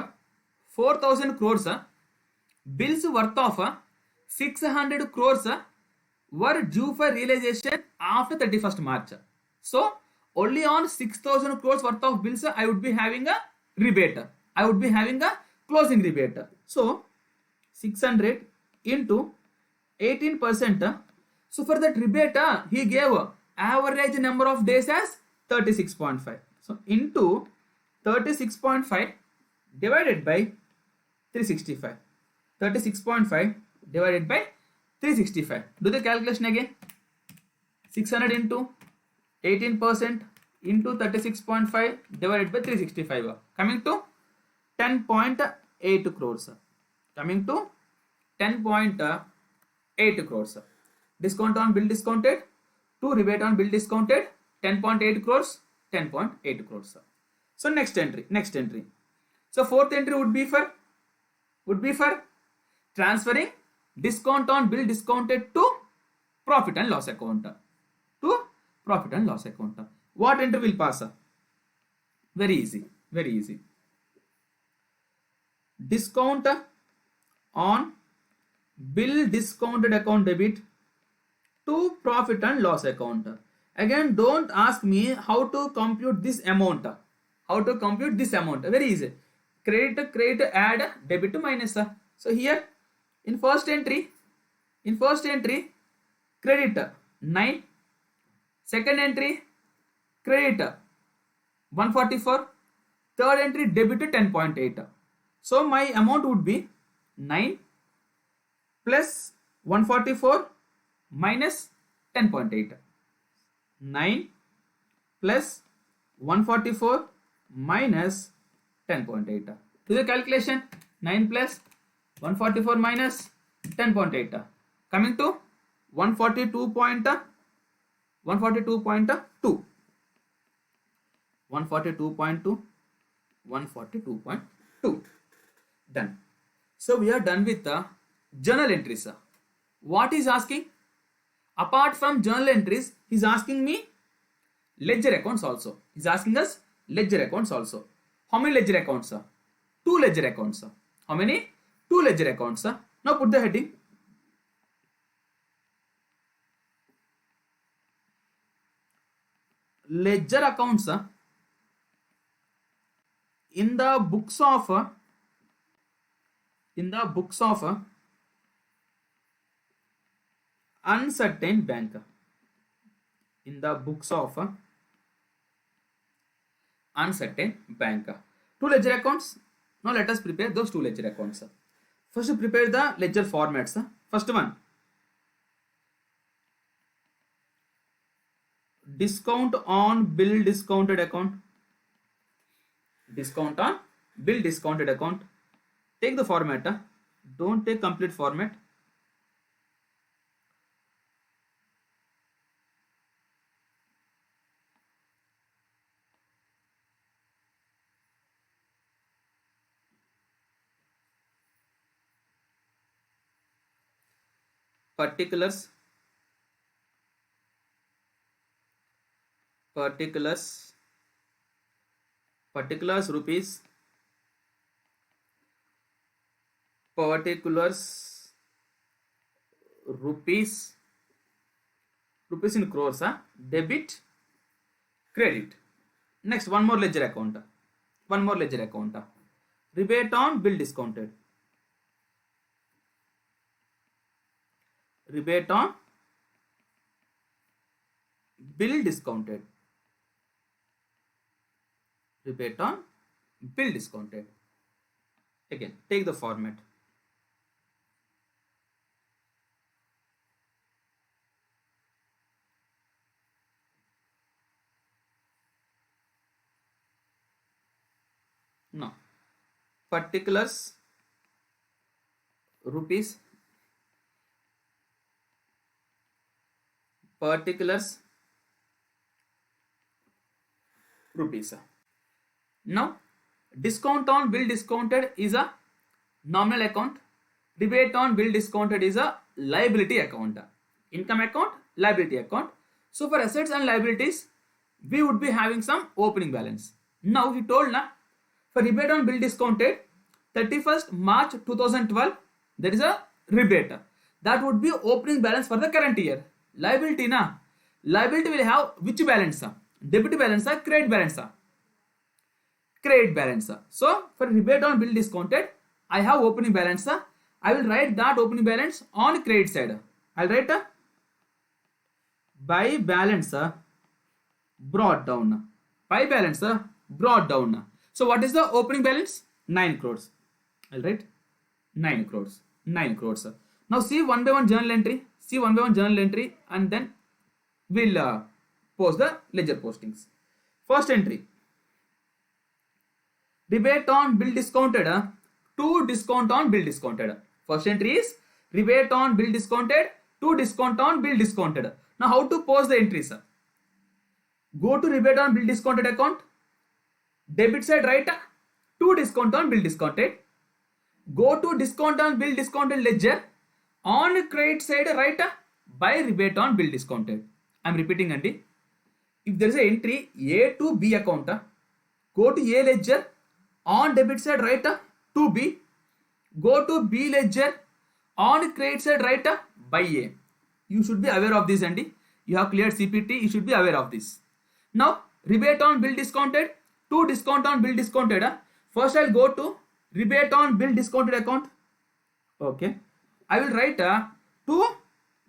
4000 crores, bills worth of 600 crores were due for realization after 31st March. So, only on 6000 crores worth of bills I would be having a rebate. I would be having a closing rebate. So, 600 into 18%. So, for that rebate, he gave average number of days as 36.5. So, into 36.5 divided by 365. 36.5 divided by 365. Do the calculation again. 600 into 18% into 36.5 divided by 365. Coming to 10.8 crores. Coming to 10.8 crores. Discount on bill discounted to rebate on bill discounted 10.8 crores. 10.8 crores. So next entry. So fourth entry would be for transferring discount on bill discounted to profit and loss account. What entry will pass? Very easy. Discount on bill discounted account debit to profit and loss account. Again, don't ask me how to compute this amount. Very easy. Credit, add, debit, minus. So here in first entry, credit 9. Second entry, credit 144. Third entry, debit 10.8. So my amount would be 9 plus 144 minus 10.8. 9 plus 144 minus 10.8. Do the calculation. 9 plus 144 minus 10.8. Coming to 142.2. 142.2. Done. So we are done with the journal entries. What is asking? Apart from journal entries, he is asking me ledger accounts also. He is asking us ledger accounts also. How many ledger accounts? 2 ledger accounts. How many? 2 ledger accounts. Now put the heading. Ledger accounts in the books of uncertain bank. In the books of uncertain bank. 2 ledger accounts. Now let us prepare those 2 ledger accounts. First prepare the ledger formats. First one, discount on bill discounted account. Discount on bill discounted account. Take the format. Don't take complete format. Particulars particulars rupees, rupees in crores, debit, credit. Next, one more ledger account. Rebate on bill discounted. Rebate on bill discounted. Rebate on bill discounted. Again, take the format. Now, particulars rupees, Now, discount on bill discounted is a nominal account. Rebate on bill discounted is a liability account. Income account, liability account. So for assets and liabilities, we would be having some opening balance. Now he told na, for rebate on bill discounted, 31st March 2012, there is a rebate. That would be opening balance for the current year. Liability na, liability will have which balance? Debit balance, credit balance. Credit balance. So for rebate on bill discounted, I have opening balance. I will write that opening balance on credit side. I will write by balance brought down. By balance brought down. So what is the opening balance? 9 crores. I will write 9 crores. 9 crores. Now see one by one journal entry. And then we'll post the ledger postings. First entry. Rebate on bill discounted to discount on bill discounted. First entry is rebate on bill discounted to discount on bill discounted. Now how to post the entries? Go to rebate on bill discounted account. Debit side write to discount on bill discounted. Go to discount on bill discounted ledger. On credit side write by rebate on bill discounted. I am repeating, Andy. If there is an entry A to B account, go to A ledger. On debit side write to B. Go to B ledger. On credit side write by A. You should be aware of this, Andy. You have cleared CPT. You should be aware of this. Now rebate on bill discounted to discount on bill discounted. First I'll go to rebate on bill discounted account. Okay. I will write to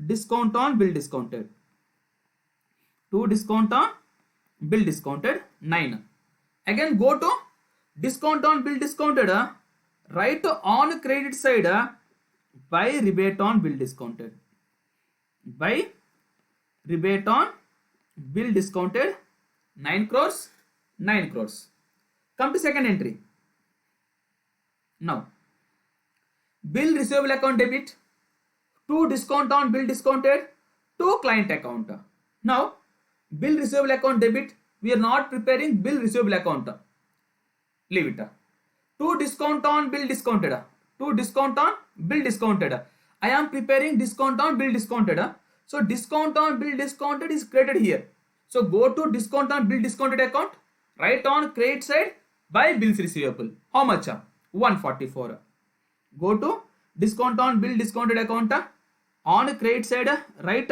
discount on bill discounted. To discount on bill discounted 9. Again go to discount on bill discounted. Write on credit side by rebate on bill discounted. By rebate on bill discounted 9 crores. 9 crores. Come to second entry. Now bill receivable account debit to discount on bill discounted to client account. Now bill receivable account debit, we are not preparing bill receivable account. Leave it. To discount on bill discounted. To discount on bill discounted. I am preparing discount on bill discounted. So discount on bill discounted is created here. So go to discount on bill discounted account. Write on credit side by bills receivable. How much? 144. Go to discount on bill discounted account. On credit side write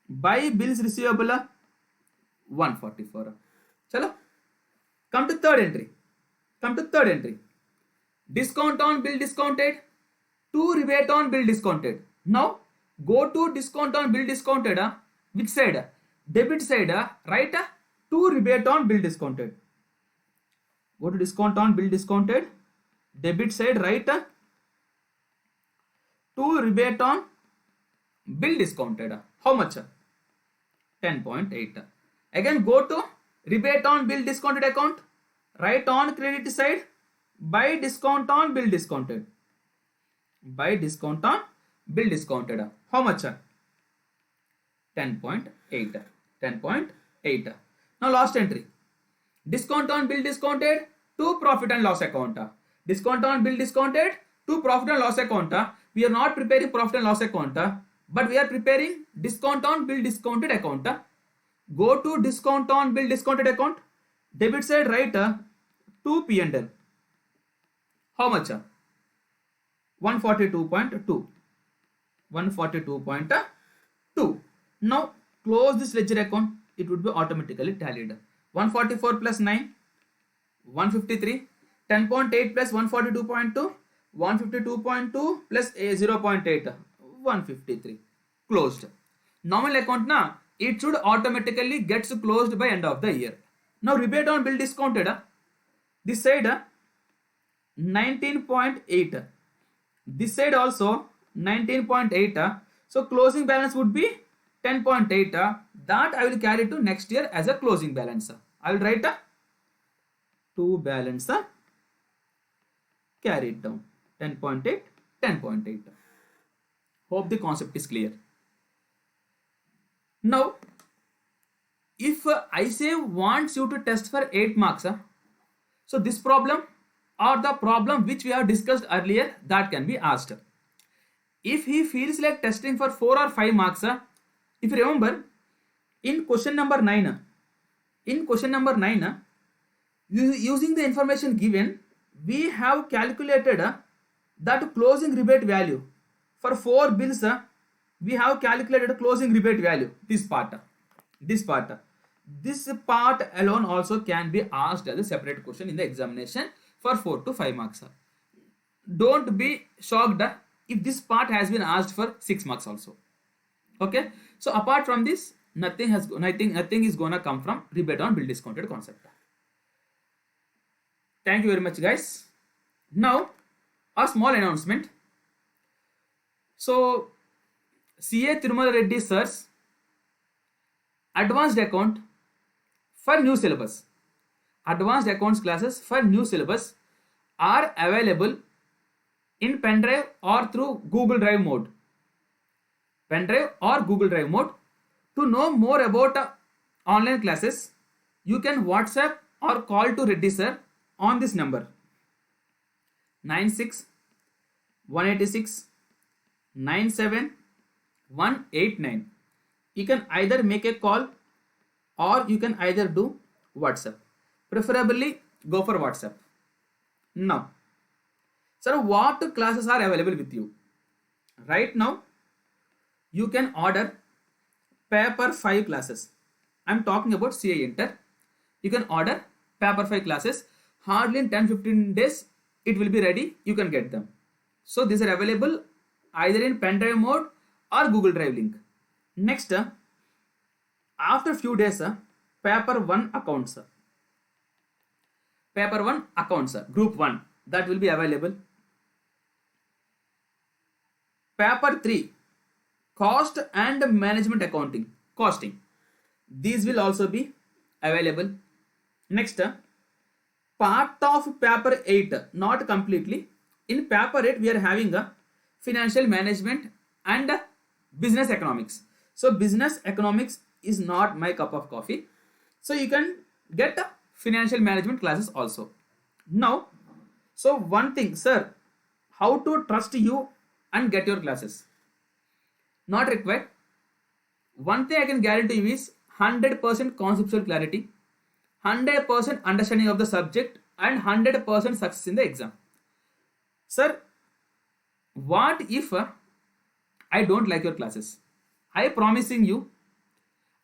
by bills receivable 144. Chalo. Come to third entry. Discount on bill discounted to rebate on bill discounted. Now go to discount on bill discounted. Which side? Debit side. Write to rebate on bill discounted. Go to discount on bill discounted. Debit side write to rebate on bill discounted. How much? 10.8. Again go to rebate on bill discounted account. Write on credit side by discount on bill discounted. By discount on bill discounted. How much? 10.8. 10.8. Now last entry. Discount on bill discounted to profit and loss account. Discount on bill discounted to profit and loss account. We are not preparing profit and loss account, but we are preparing discount on bill discounted account. Go to discount on bill discounted account. Debit side write 2 P&L. How much? 142.2. 142.2. Now close this ledger account. It would be automatically tallied. 144 plus 9, 153. 10.8 plus 142.2, 152.2 plus 0.8, 153. Closed. Normal account na, it should automatically gets closed by end of the year. Now rebate on bill discounted. This side 19.8. This side also 19.8. So closing balance would be 10.8. That I will carry to next year as a closing balance. I will write to balance. Carry it down. 10.8, 10.8. Hope the concept is clear. Now, if I say wants you to test for 8 marks, so this problem or the problem which we have discussed earlier, that can be asked. If he feels like testing for 4 or 5 marks, if you remember, in question number 9, using the information given, we have calculated that closing rebate value for 4 bills. We have calculated closing rebate value. This part alone also can be asked as a separate question in the examination for 4 to 5 marks. Don't be shocked if this part has been asked for 6 marks also. Okay, so apart from this, nothing is gonna come from rebate on bill discounted concept. Thank you very much, guys. Now, a small announcement. So, CA Tirumala Reddy Sir's advanced account for new syllabus, advanced accounts classes for new syllabus are available in pendrive or through Google Drive mode. Pendrive or Google Drive mode. To know more about online classes, you can WhatsApp or call to Reddy Sir on this number 96 186 97 189. You can either make a call or you can either do WhatsApp. Preferably go for WhatsApp. Now, sir, what classes are available with you? Right now, you can order paper 5 classes. I'm talking about CA Inter. You can order paper 5 classes. Hardly in 10-15 days, it will be ready. You can get them. So these are available either in pendrive mode or Google Drive link. Next, after few days, paper 1 accounts. Paper 1 accounts, group 1, that will be available. Paper 3, cost and management accounting, costing. These will also be available. Next, part of paper 8, not completely. In paper 8, we are having a financial management and business economics. So business economics is not my cup of coffee. So you can get financial management classes also. Now, so one thing, sir, how to trust you and get your classes? Not required. One thing I can guarantee you is 100% conceptual clarity, 100% understanding of the subject, and 100% success in the exam. Sir, what if I don't like your classes? I promising you,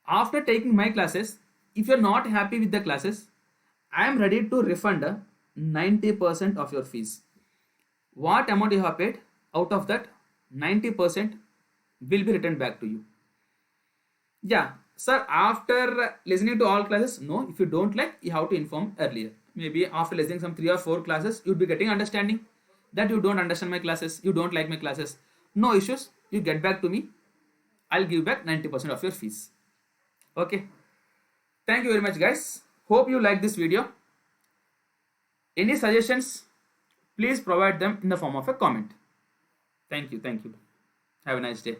after taking my classes, if you're not happy with the classes, I am ready to refund 90% of your fees. What amount you have paid, out of that 90% will be returned back to you. Yeah, sir, after listening to all classes, no, if you don't like, you have to inform earlier. Maybe after listening some 3 or 4 classes, you'll be getting understanding that you don't understand my classes, you don't like my classes. No issues, you get back to me. I'll give back 90% of your fees. Okay. Thank you very much, guys. Hope you like this video. Any suggestions, please provide them in the form of a comment. Thank you. Have a nice day.